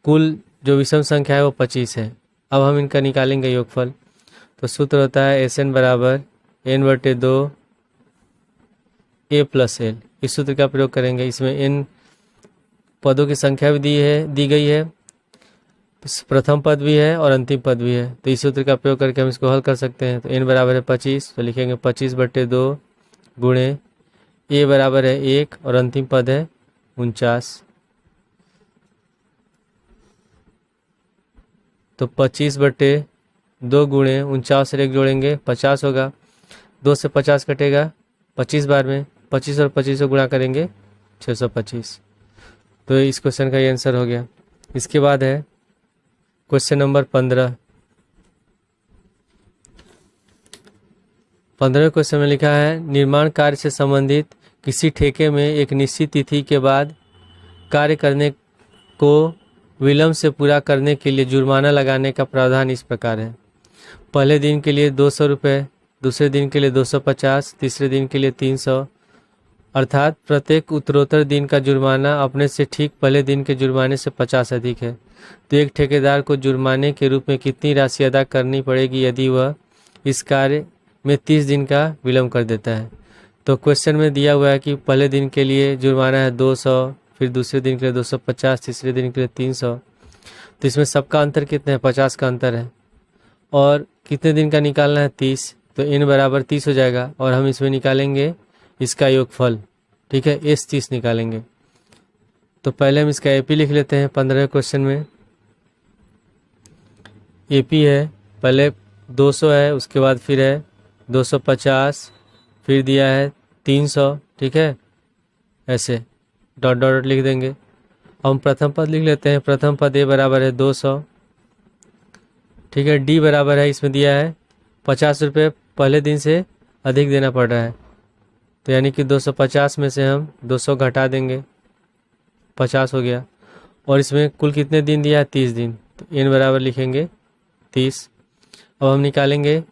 कुल जो विषम संख्या है वो 25 है। अब हम इनका निकालेंगे योगफल। तो सूत्र होता है Sn बराबर n/2 a प्लस l। इस सूत्र का प्रयोग करेंगे। इसमें n पदों की संख्या भी दी गई है, प्रथम पद भी है और अंतिम पद भी है। तो इस सूत्र का प्रयोग करके हम इसको हल कर सकते हैं। तो n बराबर है 25, तो लिखेंगे 25/2 गुणे a बराबर है 1 और अंतिम पद है 49। तो 25/2 गुणे 49 और 1 जोड़ेंगे 50 होगा। 2 से 50 कटेगा 25 बार में, 25 और 25 को गुणा करेंगे 625। तो इस क्वेश्चन का ये आंसर हो गया। इसके बाद है क्वेश्चन नंबर 15। 15वें क्वेश्चन में लिखा है निर्माण कार्य से संबंधित किसी ठेके में एक निश्चित तिथि के बाद कार्य करने को विलंब से पूरा करने के लिए जुर्माना लगाने का प्रावधान इस प्रकार है। पहले दिन के लिए 200 रुपये, दूसरे दिन के लिए 250, तीसरे दिन के लिए 300, अर्थात प्रत्येक उत्तरोत्तर दिन का जुर्माना अपने से ठीक पहले दिन के जुर्माने से 50 अधिक है। तो एक ठेकेदार को जुर्माने के रूप में कितनी राशि अदा करनी पड़ेगी यदि वह इस कार्य में 30 दिन का विलंब कर देता है। तो क्वेश्चन में दिया हुआ है कि पहले दिन के लिए जुर्माना है 200, फिर दूसरे दिन के लिए 250, तीसरे दिन के लिए 300। तो इसमें सबका अंतर कितना है 50 का अंतर है और कितने दिन का निकालना है 30। तो n बराबर 30 हो जाएगा और हम इसमें निकालेंगे इसका योगफल। ठीक है, s 30 निकालेंगे। तो पहले हम इसका AP लिख लेते हैं। 15वें क्वेश्चन में AP है, पहले 200 है, उसके बाद फिर है 250, फिर दिया है 300। ठीक है, ऐसे डॉट डॉट डॉट लिख देंगे। अब हम प्रथम पद लिख लेते हैं। प्रथम पद ए बराबर है 200, ठीक है। डी बराबर है, इसमें दिया है 50 रुपये पहले दिन से अधिक देना पड़ रहा है, तो यानी कि 250 में से हम 200 घटा देंगे, 50 हो गया। और इसमें कुल कितने दिन दिया है? 30 दिन, तो एन बराबर लिखेंगे 30। अब हम निकालेंगे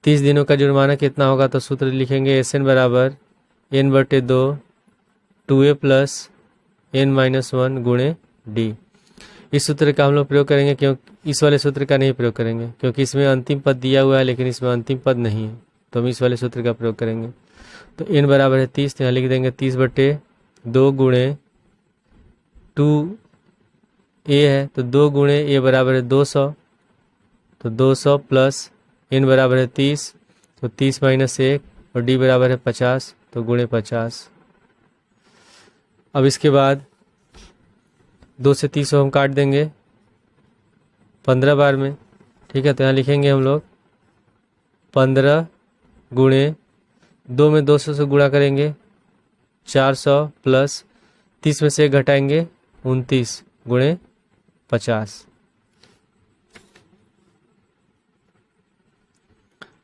30 दिनों का जुर्माना कितना होगा, तो सूत्र लिखेंगे एस एन बराबर n/2 2a प्लस n-1 गुणे डी। इस सूत्र का हम लोग प्रयोग करेंगे, क्योंकि इस वाले सूत्र का नहीं प्रयोग करेंगे क्योंकि इसमें अंतिम पद दिया हुआ है लेकिन इसमें अंतिम पद नहीं है, तो हम इस वाले सूत्र का प्रयोग करेंगे। तो n बराबर है 30, तो यहाँ लिख देंगे 30/2 गुणे 2a है, तो 2 गुणे a बराबर है 200, तो 200 प्लस n बराबर है 30, तो 30 - 1 और d बराबर है 50, तो गुणे 50। अब इसके बाद 2 से 30 हम काट देंगे 15 बार में, ठीक है। तो यहाँ लिखेंगे हम लोग 15 गुणे 2 में 200 से गुणा करेंगे 400 प्लस 30 में से 1 घटाएंगे 29 गुणे 50।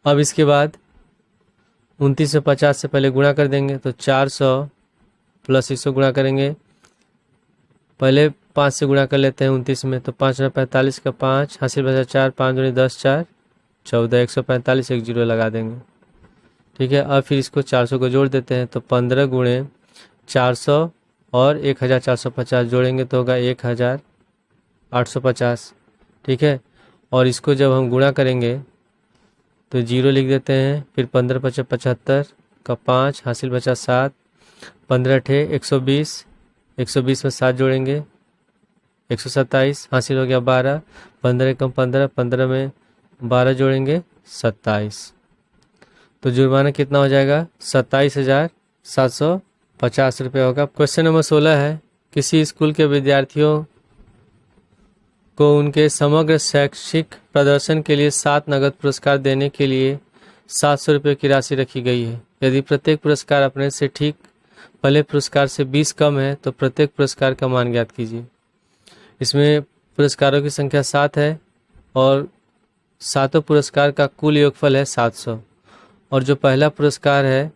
अब इसके बाद 29 में 50 से पहले गुणा कर देंगे, तो 400 प्लस 100 गुणा करेंगे, पहले 5 से गुणा कर लेते हैं 29 में, तो 5 × 45 का 5 हासिल बचा 4, 5 × 10 4 14, 145 एक जीरो लगा देंगे, ठीक है। अब फिर इसको 400 को जोड़ देते हैं, तो 15 गुणे 400 और 1450 जोड़ेंगे तो होगा 1850, ठीक है। और इसको जब हम गुणा करेंगे तो जीरो लिख देते हैं, फिर 15 × 5 = 75 का 5 हासिल बचा 7, 15 × 8 = 120, 120 में 7 जोड़ेंगे 127 हासिल हो गया 12, 15 × 15 15 में 12 जोड़ेंगे 27, तो जुर्माना कितना हो जाएगा? 27,750 रुपये होगा। क्वेश्चन नंबर 16 है, किसी स्कूल के विद्यार्थियों को उनके समग्र शैक्षिक प्रदर्शन के लिए 7 नगद पुरस्कार देने के लिए 700 रुपये की राशि रखी गई है। यदि प्रत्येक पुरस्कार अपने से ठीक पहले पुरस्कार से 20 कम है तो प्रत्येक पुरस्कार का मान ज्ञात कीजिए। इसमें पुरस्कारों की संख्या 7 है और सातों पुरस्कार का कुल योगफल है 700, और जो पहला पुरस्कार है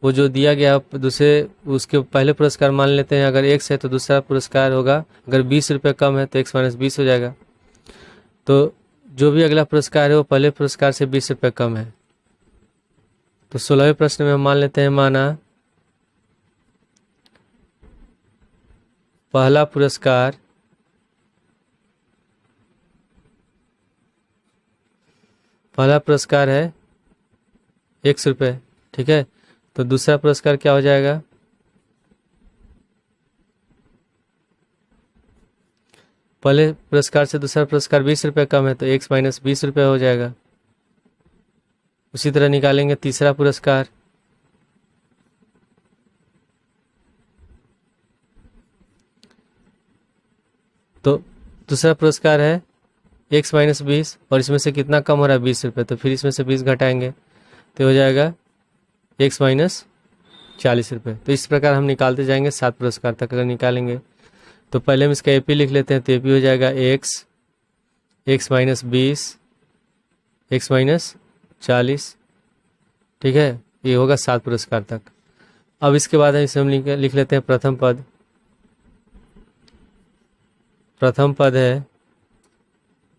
वो जो दिया गया दूसरे उसके पहले पुरस्कार मान लेते हैं, अगर 1 है तो दूसरा पुरस्कार होगा, अगर 20 रुपये कम है तो 1 - 20 हो जाएगा। तो जो भी अगला पुरस्कार है वो पहले पुरस्कार से 20 रुपये कम है। तो 16वें प्रश्न में हम मान लेते हैं, माना पहला पुरस्कार है 100 रुपये, ठीक है। तो दूसरा पुरस्कार क्या हो जाएगा? पहले पुरस्कार से दूसरा पुरस्कार 20 रुपये कम है तो 1 - 20 रुपये हो जाएगा। उसी तरह निकालेंगे तीसरा पुरस्कार, तो दूसरा पुरस्कार है 1 - 20 और इसमें से कितना कम हो रहा है? 20 रुपये, तो फिर इसमें से 20 घटाएंगे तो हो जाएगा 1 - 40 रुपये। तो इस प्रकार हम निकालते जाएंगे 7 पुरस्कार तक अगर निकालेंगे। तो पहले हम इसका एपी लिख लेते हैं, तो एपी हो जाएगा x - 20 x - 40, ठीक है। ये होगा 7 पुरस्कार तक। अब इसके बाद इसे हम लिख लेते हैं प्रथम पद। प्रथम पद है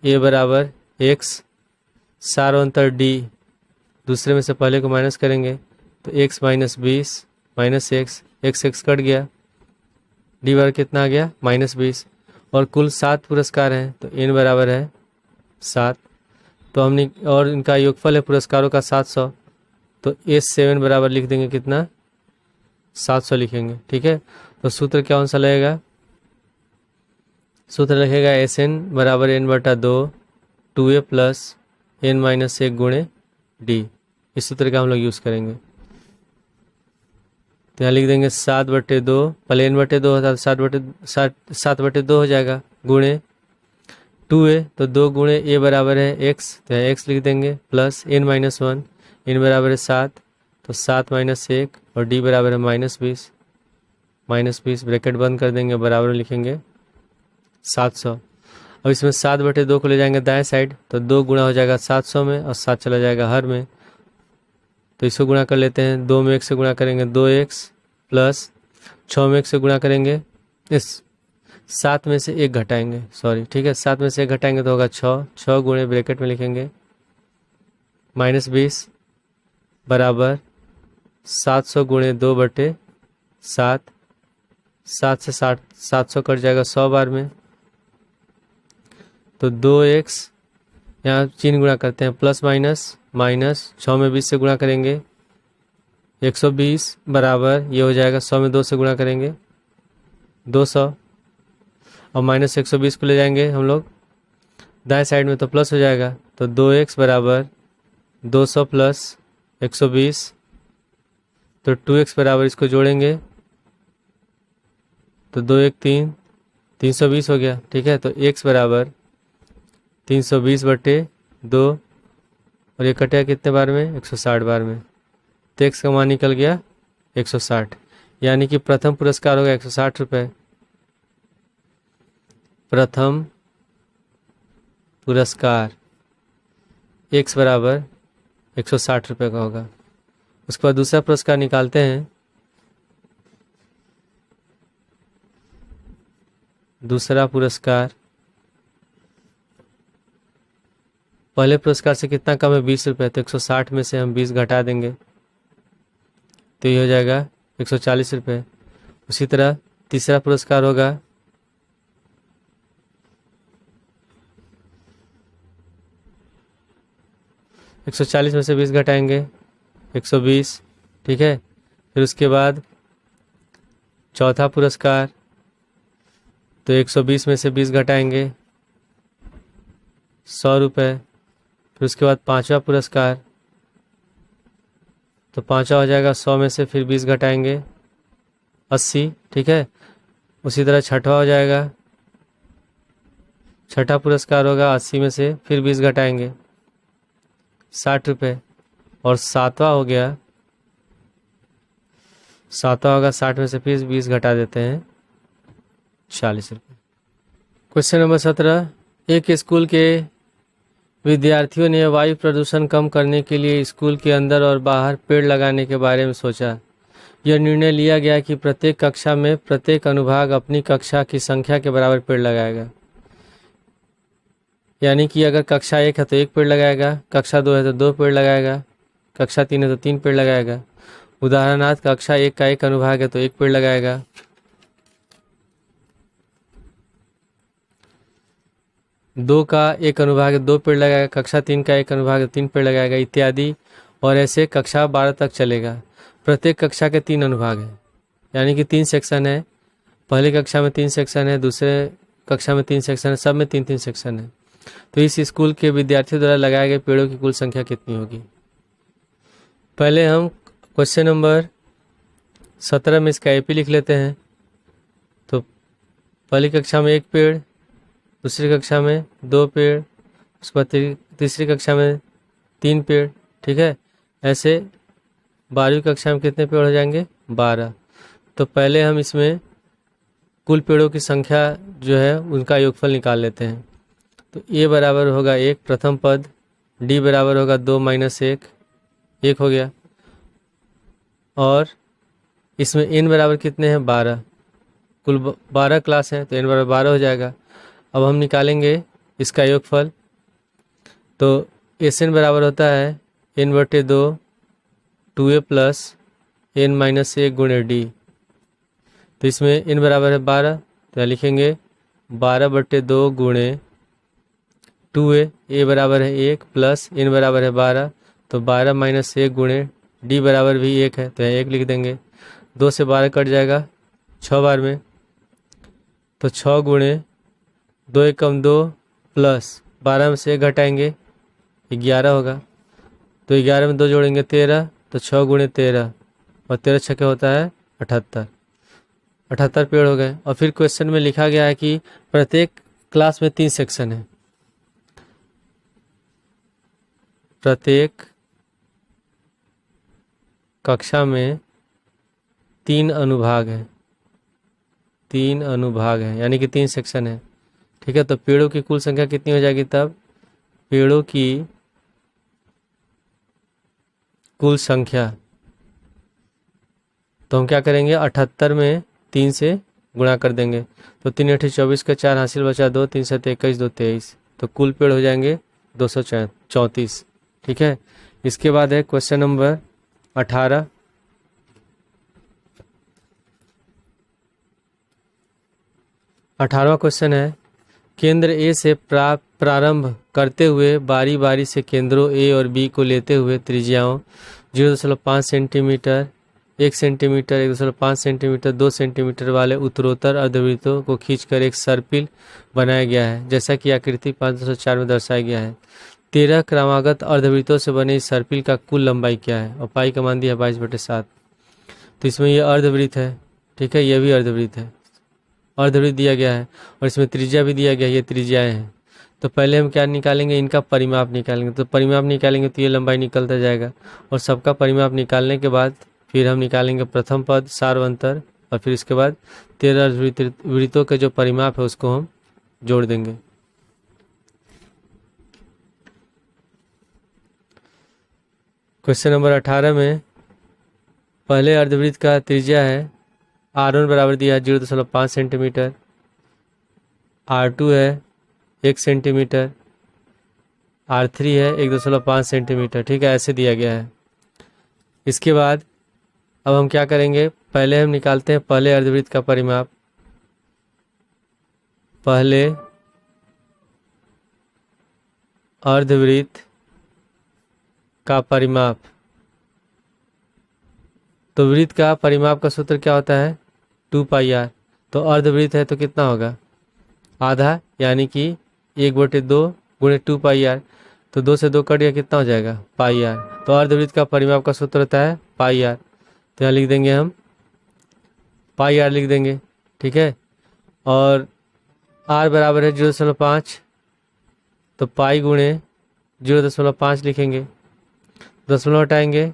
a बराबर x सार अंतर d, दूसरे में से पहले को माइनस करेंगे तो x - 20 - x कट गया, डी बराबर कितना आ गया? -20, और कुल 7 पुरस्कार हैं तो n बराबर है 7। तो हमने और इनका योगफल है पुरस्कारों का 700, तो S7 बराबर लिख देंगे कितना? 700 लिखेंगे, ठीक है। तो सूत्र क्या कौन सा लगेगा? सूत्र लिखेगा SN बराबर n/2 2a प्लस n-1 गुणे d। इस सूत्र का हम लोग यूज़ करेंगे। तो यहाँ लिख देंगे 7/2, पहले n/2 होता है 7/2 हो जाएगा, गुणे 2a, तो 2 गुणे a बराबर है x, तो यहाँ x लिख देंगे, प्लस n-1, n बराबर है 7, तो 7 - 1 और d बराबर है -20, -20 ब्रैकेट बंद कर देंगे, बराबर में लिखेंगे 700। अब इसमें 7/2 को ले जाएंगे दाएं साइड, तो 2 गुणा हो जाएगा 700 में और 7 चला जाएगा हर में, तो इसको गुणा कर लेते हैं। 2 में 1 से गुणा करेंगे 2x प्लस 6 में 1 से गुणा करेंगे, इस 7 में से 1 घटाएंगे, सॉरी ठीक है, 7 में से 1 घटाएंगे तो होगा 6 गुणे ब्रैकेट में लिखेंगे -20 बराबर 700 गुणे 2/7, 7 से 700 कट जाएगा 100 बार में, तो 2x यहाँ चिन्ह गुणा करते हैं प्लस माइनस 6 में 20 से गुणा करेंगे 120 बराबर ये हो जाएगा 100 में 2 से गुणा करेंगे 200 और -120 को ले जाएंगे हम लोग दाएं साइड में तो प्लस हो जाएगा, तो 2x बराबर 200 प्लस 120, तो 2x बराबर इसको जोड़ेंगे तो 2 1 3 320 हो गया, ठीक है। तो x बराबर 320/2 और ये कटेगा कितने बार में 160 बार में, तो x का मान निकल गया 160, यानी कि प्रथम पुरस्कार होगा 160 रुपये। प्रथम पुरस्कार x बराबर 160 रुपये का होगा। उसके बाद दूसरा पुरस्कार निकालते हैं। दूसरा पुरस्कार पहले पुरस्कार से कितना कम है 20 रुपये, तो 160 में से हम 20 घटा देंगे तो ये हो जाएगा 140 रुपये। उसी तरह तीसरा पुरस्कार होगा 140 में से 20 घटाएंगे 120, ठीक है। फिर उसके बाद चौथा पुरस्कार, तो 120 में से 20 घटाएंगे 100 रुपये। फिर उसके बाद पांचवा पुरस्कार, तो पांचवा हो जाएगा 100 में से फिर 20 घटाएंगे 80, ठीक है। उसी तरह छठवा हो जाएगा, छठा पुरस्कार होगा 80 में से फिर 20 घटाएंगे 60 रुपये। और सातवां हो गया, सातवां होगा 60 में से फिर 20 घटा देते हैं 40 रुपये। क्वेश्चन नंबर 17, एक स्कूल के विद्यार्थियों ने वायु प्रदूषण कम करने के लिए स्कूल के अंदर और बाहर पेड़ लगाने के बारे में सोचा। यह निर्णय लिया गया कि प्रत्येक कक्षा में प्रत्येक अनुभाग अपनी कक्षा की संख्या के बराबर पेड़ लगाएगा। यानी कि अगर कक्षा 1 है तो 1 पेड़ लगाएगा, कक्षा 2 है तो 2 पेड़ लगाएगा, कक्षा 3 है तो 3 पेड़ लगाएगा। उदाहरणार्थ कक्षा 1 का 1 अनुभाग है तो 1 पेड़ लगाएगा, 2 का 1 अनुभाग है 2 पेड़ लगाएगा, कक्षा 3 का 1 अनुभाग है 3 पेड़ लगाएगा इत्यादि। और ऐसे कक्षा 12 तक चलेगा। प्रत्येक कक्षा के 3 अनुभाग हैं, यानी कि 3 सेक्शन है। पहली कक्षा में 3 सेक्शन है, दूसरे कक्षा में 3 सेक्शन है, सब में 3-3 सेक्शन है। तो इस स्कूल के विद्यार्थियों द्वारा लगाए गए पेड़ों की कुल संख्या कितनी होगी। पहले हम क्वेश्चन नंबर 17 में इसका एपी लिख लेते हैं। तो पहली कक्षा में 1 पेड़, दूसरी कक्षा में 2 पेड़, उसके बाद तीसरी कक्षा में 3 पेड़, ठीक है। ऐसे 12वीं कक्षा में कितने पेड़ हो जाएंगे 12। तो पहले हम इसमें कुल पेड़ों की संख्या जो है उनका योगफल निकाल लेते हैं। तो a बराबर होगा 1 प्रथम पद, d बराबर होगा 2 - 1, 1 हो गया। और इसमें n बराबर कितने हैं 12, कुल 12 क्लास हैं तो n बराबर 12 हो जाएगा। अब हम निकालेंगे इसका योगफल। तो Sn बराबर होता है n/2 2a प्लस n - 1 गुणे d। तो इसमें n बराबर है 12, तो यहाँ लिखेंगे 12/2 गुणे 2a, a बराबर है 1 प्लस n बराबर है 12, तो 12 - 1 गुणे d बराबर भी 1 है, तो यहाँ 1 लिख देंगे। 2 से 12 कट जाएगा 6 बार में, तो 6 गुणे 2 एकम 2 प्लस 12 में से 1 घटाएंगे 11 होगा। तो 11 में 2 जोड़ेंगे 13, तो 6 गुणे 13 और 13 छक्के होता है 78 पेड़ हो गए। और फिर क्वेश्चन में लिखा गया है कि प्रत्येक क्लास में 3 सेक्शन है, प्रत्येक कक्षा में 3 अनुभाग हैं। 3 अनुभाग हैं, यानी कि 3 सेक्शन है। ठीक है, तो पेड़ों की कुल संख्या कितनी हो जाएगी तब? पेड़ों की कुल संख्या, तो हम क्या करेंगे, 78 में 3 से गुणा कर देंगे, तो 3 8 24 का 4 हासिल बचा 2, 3 7 21 2 23, तो कुल पेड़ हो जाएंगे 234। ठीक है, इसके बाद है क्वेश्चन नंबर 18। 18वां क्वेश्चन है, केंद्र ए से प्रारंभ करते हुए बारी बारी से केंद्रों ए और बी को लेते हुए त्रिज्याओं 0.5 सेंटीमीटर, 1 सेंटीमीटर, 1.5 सेंटीमीटर, 2 सेंटीमीटर वाले उत्तरोत्तर अर्धवृत्तों को खींचकर एक सर्पिल बनाया गया है, जैसा कि आकृति 5.4 में दर्शाया गया है। 13 क्रमागत अर्धवृत्तों से बने इस सर्पिल का कुल लंबाई क्या है? और पाई का मान दिया है 22/7। तो इसमें ये अर्धवृत्त है, ठीक है, ये भी अर्धवृत्त है, अर्धवृत्त दिया गया है, और इसमें त्रिज्या भी दिया गया है, ये त्रिज्याएं हैं। तो पहले हम क्या निकालेंगे, इनका परिमाप निकालेंगे। तो परिमाप निकालेंगे तो ये लंबाई निकलता जाएगा, और सबका परिमाप निकालने के बाद फिर हम निकालेंगे प्रथम पद सार्वंतर, और फिर इसके बाद 13 वृत्तों के जो परिमाप है उसको हम जोड़ देंगे। क्वेश्चन नंबर 18 में पहले अर्धवृत्त का त्रिज्या है R1 बराबर दिया है 0.5 सेंटीमीटर, R2 है 1 सेंटीमीटर, R3 है 1.5 सेंटीमीटर। ठीक है, ऐसे दिया गया है। इसके बाद अब हम क्या करेंगे, पहले हम निकालते हैं पहले अर्धवृत्त का परिमाप। पहले अर्धवृत्त का परिमाप, तो वृत्त का परिमाप का सूत्र क्या होता है, 2πr। तो अर्धवृत्त है तो कितना होगा, आधा, यानी कि 1/2 गुणे 2πr, तो 2 से 2 कट गया, कितना हो जाएगा, πr। तो अर्धवृत्त का परिमाप का सूत्र होता है πr, तो यहाँ लिख देंगे हम πr लिख देंगे। ठीक है, और r बराबर है 0.5, तो पाई गुणे 0.5 लिखेंगे, दशमलव हटाएंगे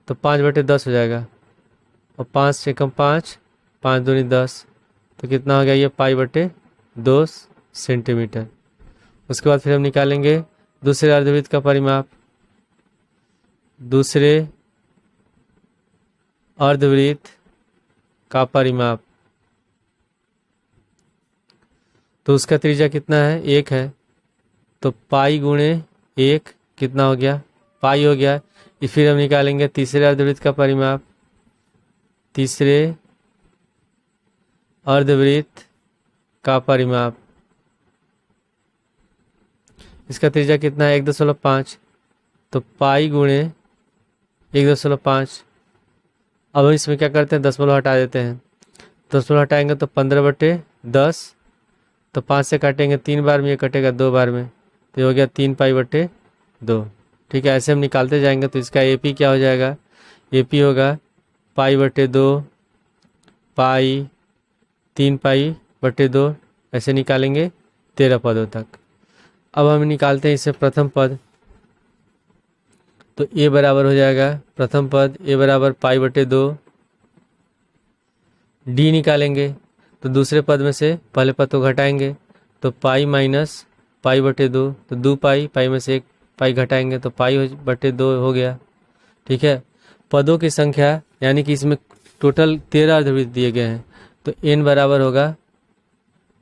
तो 5/10 हो जाएगा, और 5 से कम 5, 5 दूनी 10, तो कितना हो गया, ये π/2 सेंटीमीटर। उसके बाद फिर हम निकालेंगे दूसरे अर्धवृत्त का परिमाप। दूसरे अर्धवृत्त का परिमाप, तो उसका त्रिज्या कितना है, 1 है, तो पाई गुणे 1 कितना हो गया, पाई हो गया। फिर हम निकालेंगे तीसरे अर्धवृत्त का परिमाप। तीसरे अर्धवृत्त का परिमाप, इसका त्रिज्या कितना है, 1.5, तो पाई गुणे 1.5। अब हम इसमें क्या करते हैं, दशमलव हटा देते हैं। दशमलव हटाएंगे तो 15/10, तो 5 से काटेंगे 3 बार में, ये कटेगा 2 बार में, तो ये हो गया 3π/2। ठीक है, ऐसे हम निकालते जाएंगे। तो इसका AP क्या हो जाएगा, AP होगा π/2 पाई 3π/2, ऐसे निकालेंगे 13 पदों तक। अब हम निकालते हैं इससे प्रथम पद। तो A बराबर हो जाएगा, प्रथम पद A बराबर π/2, D निकालेंगे तो दूसरे पद में से पहले पद को घटाएंगे, तो पाई माइनस π/2, तो 2 पाई, पाई में से 1 पाई घटाएंगे तो π/2 हो गया। ठीक है, पदों की संख्या, यानी कि इसमें टोटल 13 अर्धवृत्त दिए गए हैं, तो n बराबर होगा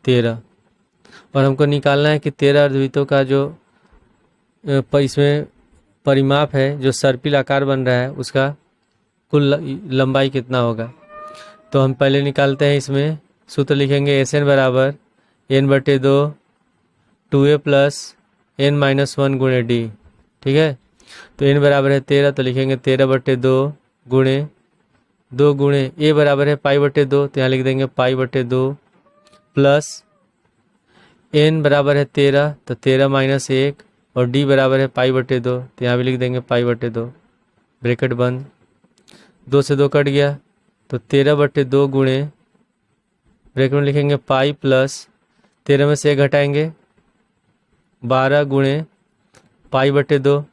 13, और हमको निकालना है कि 13 अर्धवृत्तों का जो इसमें परिमाप है, जो सर्पिल आकार बन रहा है, उसका कुल लंबाई कितना होगा। तो हम पहले निकालते हैं, इसमें सूत्र लिखेंगे Sn बराबर n/2 2a + n-1 गुणे d। ठीक है, तो n बराबर है 13, तो लिखेंगे 13/2 गुणे 2 गुणे a बराबर है π/2, तो यहाँ लिख देंगे π/2 प्लस n बराबर है 13, तो 13 - 1, और d बराबर है π/2, तो यहाँ भी लिख देंगे π/2, ब्रैकेट बंद। 2 से 2 कट गया, तो 13/2 गुणे, ब्रैकेट में लिखेंगे पाई प्लस 13 में से 1 घटाएंगे 12 गुणे π/2,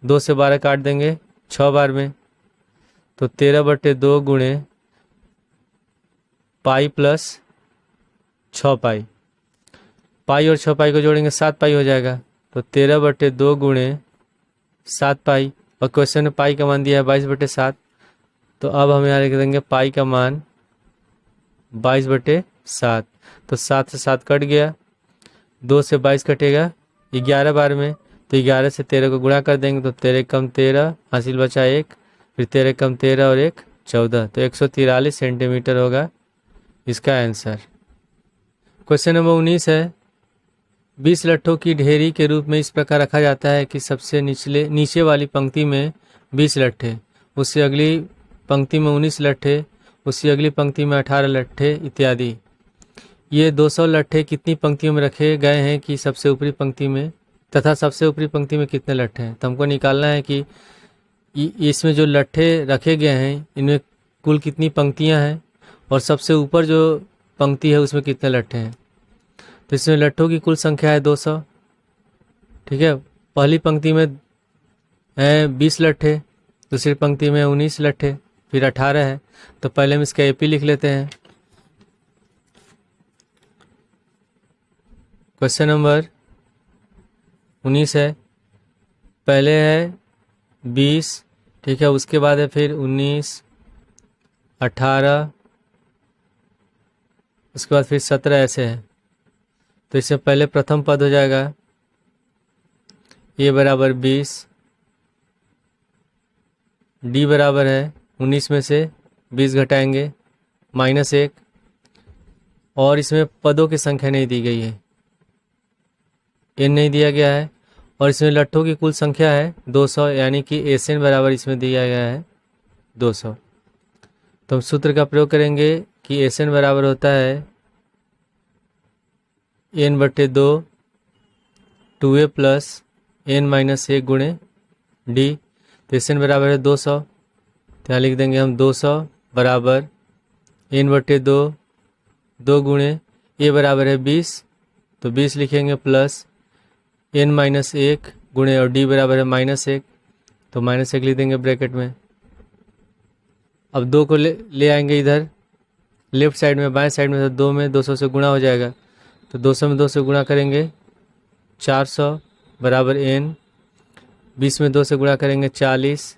2 से 12 काट देंगे 6 बार में, तो 13/2 गुणे पाई प्लस 6 पाई, पाई और 6 पाई को जोड़ेंगे 7 पाई हो जाएगा। तो 13/2 गुणे 7 पाई, और क्वेश्चन में पाई का मान दिया है 22/7। तो अब हम यहाँ लिख देंगे पाई का मान 22/7। तो 7 से 7 कट गया, 2 से 22 कटेगा 11 बार में। तो 11 से 13 को गुणा कर देंगे तो 13 कम 13 हासिल बचा 1, फिर 13 कम 13 और 1 14। तो 143 सेंटीमीटर होगा इसका आंसर। क्वेश्चन नंबर 19 है, 20 लट्ठों की ढेरी के रूप में इस प्रकार रखा जाता है कि सबसे नीचे वाली पंक्ति में 20 लट्ठे, उससे अगली पंक्ति में 19 लट्ठे, उससे अगली पंक्ति में 18 लट्ठे इत्यादि। ये 200 लट्ठे कितनी पंक्तियों में रखे गए हैं कि सबसे ऊपरी पंक्ति में, तथा सबसे ऊपरी पंक्ति में कितने लट्ठे हैं। तो हमको निकालना है कि इसमें जो लट्ठे रखे गए हैं इनमें कुल कितनी पंक्तियां हैं और सबसे ऊपर जो पंक्ति है उसमें कितने लट्ठे हैं। तो इसमें लट्ठों की कुल संख्या है 200। ठीक है, पहली पंक्ति में है 20 लट्ठे, दूसरी पंक्ति में 19 लट्ठे, फिर 18 है। तो पहले हम इसका एपी लिख लेते हैं। क्वेश्चन नंबर 19 है, पहले है 20, ठीक है, उसके बाद है फिर 19, 18, उसके बाद फिर 17 ऐसे है। तो इससे पहले प्रथम पद हो जाएगा ए बराबर 20, डी बराबर है 19 में से 20 घटाएंगे -1, और इसमें पदों की संख्या नहीं दी गई है, एन नहीं दिया गया है, और इसमें लट्ठों की कुल संख्या है 200, यानी कि एसएन बराबर इसमें दिया गया है 200। तो हम सूत्र का प्रयोग करेंगे कि एसएन बराबर होता है n/2 2a प्लस n-1 गुणे डी। तो एसएन बराबर है 200, तो यहाँ लिख देंगे हम 200 बराबर n/2 2 गुणे ए बराबर है 20, तो 20 लिखेंगे प्लस n-1 गुणे और डी बराबर है -1, तो -1 लिख देंगे ब्रैकेट में। अब 2 को ले आएंगे इधर लेफ्ट साइड में, बाएं साइड में, तो 2 में 200 से गुणा हो जाएगा। तो 200 में 2 से गुणा करेंगे 400 बराबर n, 20 में 2 से गुणा करेंगे 40,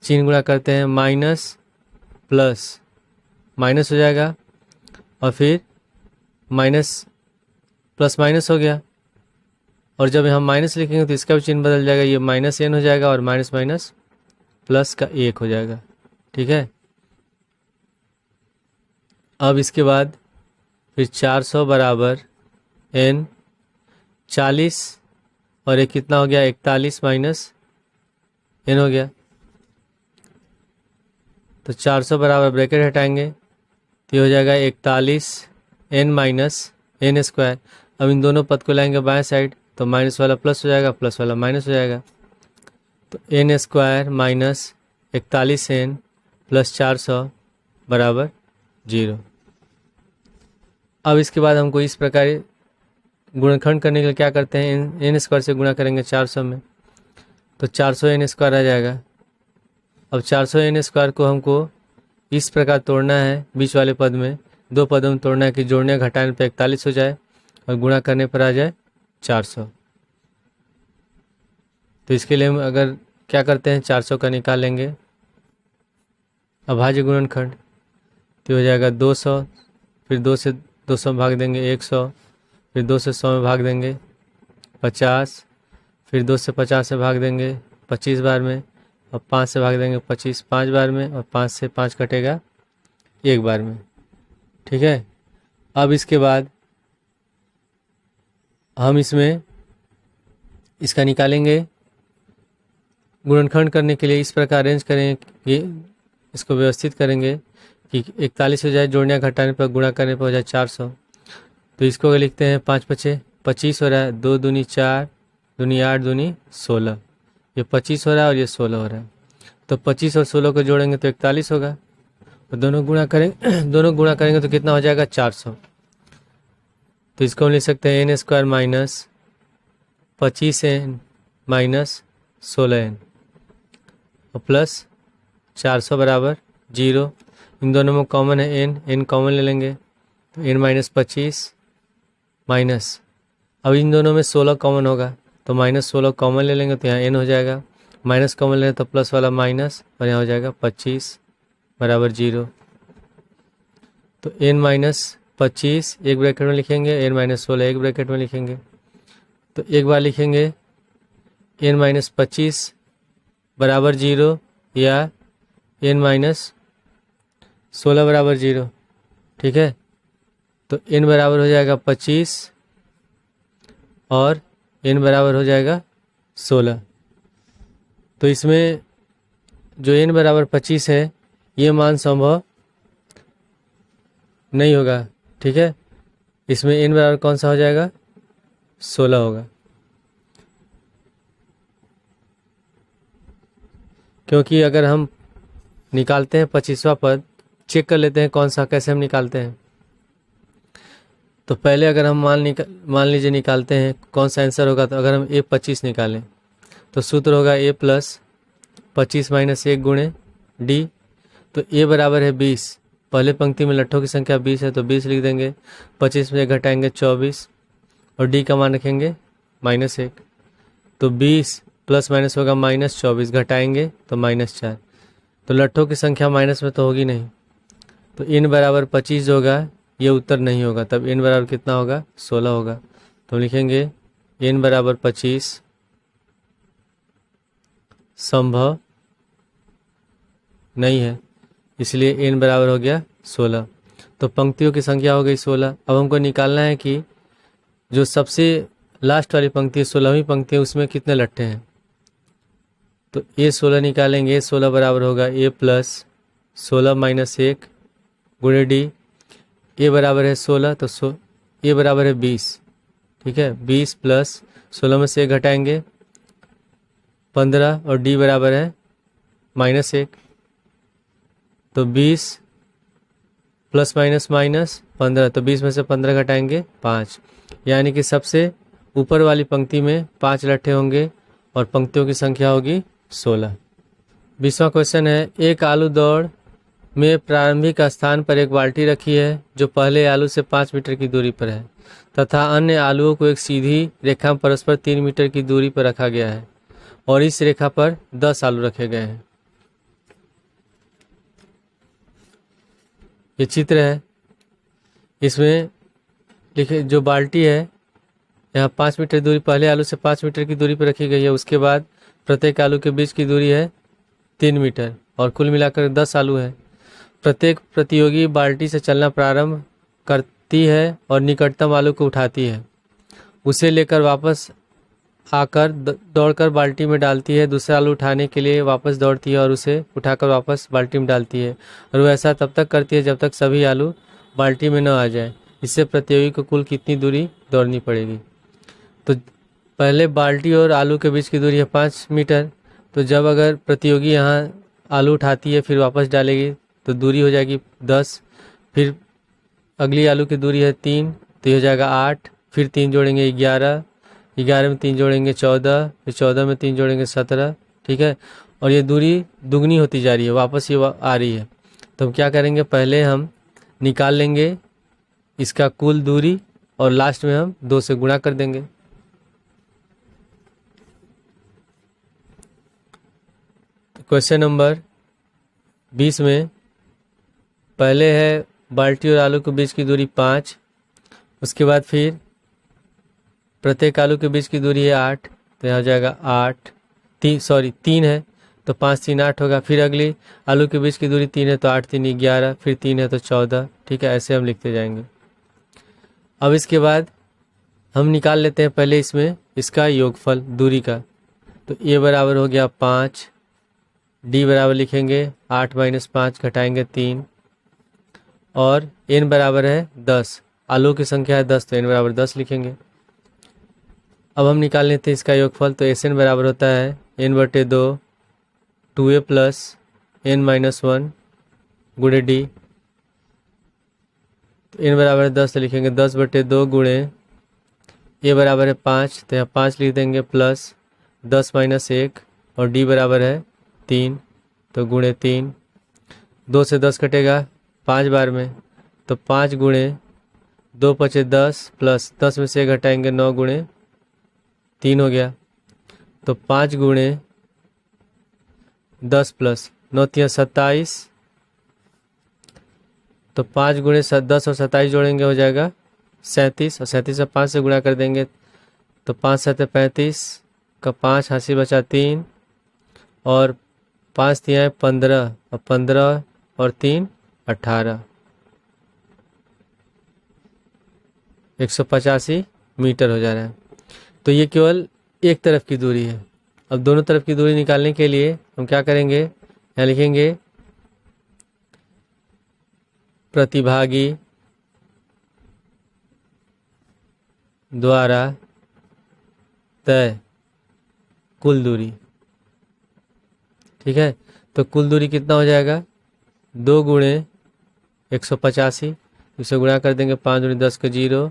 चिन्ह गुणा करते हैं माइनस प्लस माइनस हो जाएगा, और फिर माइनस प्लस माइनस हो गया, और जब हम माइनस लिखेंगे तो इसका भी चिन्ह बदल जाएगा, ये -n हो जाएगा और माइनस माइनस प्लस का 1 हो जाएगा। ठीक है, अब इसके बाद फिर 400 बराबर n, 40 और एक कितना हो गया 41 माइनस n हो गया। तो 400 बराबर ब्रैकेट हटाएंगे तो ये हो जाएगा 41 n माइनस n स्क्वायर। अब इन दोनों पद को लाएंगे बाएं साइड, तो माइनस वाला प्लस हो जाएगा, प्लस वाला माइनस हो जाएगा। तो n square minus 41n plus 400 बराबर 0। अब इसके बाद हमको इस प्रकार गुणनखंड करने के लिए क्या करते हैं, n स्क्वायर से गुणा करेंगे 400 में, तो 400n स्क्वायर आ जाएगा। अब 400n स्क्वायर को हमको इस प्रकार तोड़ना है, बीच वाले पद में 2 पदों में तोड़ना है कि जोड़ने घटाने पर 41 हो जाए और गुणा करने पर आ जाए 400। तो इसके लिए हम अगर क्या करते हैं 400 का निकाल लेंगे अभाज्य गुणनखंड, तो हो जाएगा 200, फिर 2 से 200 भाग देंगे 100, फिर 2 से 100 में भाग देंगे 50, फिर 2 से 50 से भाग देंगे 25 बार में, और 5 से भाग देंगे 25 5 बार में, और 5 से 5 कटेगा 1 बार में। ठीक है, अब इसके बाद हम इसमें इसका निकालेंगे। गुणनखंड करने के लिए इस प्रकार अरेंज करें कि इसको व्यवस्थित करेंगे कि 41 हो जाए, जोड़ने घटाने पर गुणा करने पर हो जाए 400। तो इसको लिखते हैं 5 5 25 हो रहा है, 2 दूनी 4 दूनी 8 दूनी 16, ये 25 हो रहा है और ये 16 हो रहा है। तो 25 और 16 को जोड़ेंगे तो 41 होगा, और दोनों गुणा करेंगे तो कितना हो जाएगा 400। तो इसको हम लिख सकते हैं n square minus 25n minus 16n और प्लस 400 बराबर 0। इन दोनों में कॉमन है n कॉमन ले लेंगे तो n-25 माइनस, अब इन दोनों में 16 कॉमन होगा तो -16 कॉमन ले लेंगे तो यहाँ n हो जाएगा, माइनस कॉमन लेंगे तो प्लस वाला माइनस और यहाँ हो जाएगा 25 बराबर 0। तो n-25 एक ब्रैकेट में लिखेंगे, n-16 एक ब्रैकेट में लिखेंगे। तो एक बार लिखेंगे n-25 बराबर 0 या n-16 बराबर 0, ठीक है। तो n बराबर हो जाएगा 25 और n बराबर हो जाएगा 16। तो इसमें जो n बराबर 25 है ये मान संभव नहीं होगा, ठीक है। इसमें n बराबर कौन सा हो जाएगा, 16 होगा, क्योंकि अगर हम निकालते हैं 25वां पद, चेक कर लेते हैं कौन सा, कैसे हम निकालते हैं। तो पहले अगर हम मान लीजिए निकालते हैं कौन सा आंसर होगा, तो अगर हम a25 निकालें तो सूत्र होगा a + 25 - 1 गुणे d। तो a बराबर है 20, पहले पंक्ति में लट्ठों की संख्या 20 है तो 20 लिख देंगे, 25 में घटाएंगे 24 और d का मान रखेंगे -1। तो 20 प्लस माइनस होगा -24, घटाएंगे तो -4। तो लट्ठों की संख्या माइनस में तो होगी नहीं, तो n बराबर 25 होगा, ये उत्तर नहीं होगा। तब n बराबर कितना होगा, 16 होगा। तो लिखेंगे n बराबर 25 संभव नहीं है, इसलिए n बराबर हो गया 16। तो पंक्तियों की संख्या हो गई 16। अब हमको निकालना है कि जो सबसे लास्ट वाली पंक्ति है, 16वीं पंक्ति है, उसमें कितने लट्ठे हैं। तो a16 निकालेंगे, a16 बराबर होगा a + 16 - 1 गुणे d। a बराबर है 16 तो a बराबर है 20, ठीक है। 20 + 16 में से 1 घटाएंगे 15 और d बराबर है -1। तो 20 + -15, तो 20 में से 15 घटाएंगे 5, यानी कि सबसे ऊपर वाली पंक्ति में 5 लट्ठे होंगे और पंक्तियों की संख्या होगी 16। 20वां क्वेश्चन है, एक आलू दौड़ में प्रारंभिक स्थान पर एक बाल्टी रखी है जो पहले आलू से 5 मीटर की दूरी पर है तथा अन्य आलूओं को एक सीधी रेखा में परस्पर 3 मीटर की दूरी पर रखा गया है और इस रेखा पर 10 आलू रखे गए हैं। ये चित्र है, इसमें लिखे जो बाल्टी है यहाँ 5 मीटर दूरी, पहले आलू से 5 मीटर की दूरी पर रखी गई है। उसके बाद प्रत्येक आलू के बीच की दूरी है 3 मीटर और कुल मिलाकर 10 आलू है। प्रत्येक प्रतियोगी बाल्टी से चलना प्रारंभ करती है और निकटतम आलू को उठाती है, उसे लेकर वापस आकर दौड़कर बाल्टी में डालती है, दूसरा आलू उठाने के लिए वापस दौड़ती है और उसे उठाकर वापस बाल्टी में डालती है, और वह ऐसा तब तक करती है जब तक सभी आलू बाल्टी में न आ जाए। इससे प्रतियोगी को कुल कितनी दूरी दौड़नी पड़ेगी। तो पहले बाल्टी और आलू के बीच की दूरी है 5 मीटर, तो जब अगर प्रतियोगी यहाँ आलू उठाती है फिर वापस डालेगी तो दूरी हो जाएगी 10, फिर अगली आलू की दूरी है 3 तो ये हो जाएगा 8, फिर 3 जोड़ेंगे 11, 11 में 3 जोड़ेंगे 14, फिर 14 में 3 जोड़ेंगे 17, ठीक है। और ये दूरी दुगनी होती जा रही है, वापस ये आ रही है। तो हम क्या करेंगे, पहले हम निकाल लेंगे इसका कुल दूरी और लास्ट में हम 2 से गुणा कर देंगे। क्वेश्चन नंबर 20 में पहले है बाल्टी और आलू के बीच की दूरी 5, उसके बाद फिर प्रत्येक आलू के बीच की दूरी है 8, तो यहाँ हो जाएगा 3 है तो 5 3 8 होगा। फिर अगली आलू के बीच की दूरी 3 है तो 8 3 11, फिर 3 है तो 14, ठीक है। ऐसे हम लिखते जाएंगे। अब इसके बाद हम निकाल लेते हैं पहले इसमें इसका योगफल दूरी का। तो a बराबर हो गया 5, d बराबर लिखेंगे 8 - 5 घटाएंगे 3 और n बराबर है 10, आलू की संख्या है 10 तो n बराबर 10 लिखेंगे। अब हम निकाल लेते हैं इसका योगफल। तो Sn बराबर होता है n/2 2a + n-1 गुणे d। तो n बराबर है 10 तो लिखेंगे 10/2 गुणे a बराबर है 5 तो यहाँ 5 लिख देंगे प्लस 10 - 1 और d बराबर है 3 तो गुणे 3। 2 से 10 कटेगा 5 बार में, तो 5 गुणे 2 पचे 10 प्लस 10 में से 1 घटाएंगे 9 गुणे 3 हो गया। तो 5 गुणे 10 प्लस 9 3 27, तो 5 गुणे 10 और 27 जोड़ेंगे हो जाएगा 37, और 37 से 5 से गुणा कर देंगे तो 5 7 35 का 5 हासिल बचा 3, और 5 3 15, और 15 और 3 18, 185 मीटर हो जा रहा है। तो ये केवल एक तरफ की दूरी है। अब दोनों तरफ की दूरी निकालने के लिए हम क्या करेंगे, यहाँ लिखेंगे प्रतिभागी द्वारा तय कुल दूरी। ठीक है, तो कुल दूरी कितना हो जाएगा, 2 गुणे 185, इसे गुणा कर देंगे 5 दूनी 10 के 0,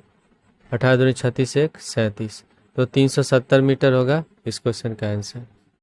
18 दूनी 36 1 37, तो 370 मीटर होगा इस क्वेश्चन का आंसर।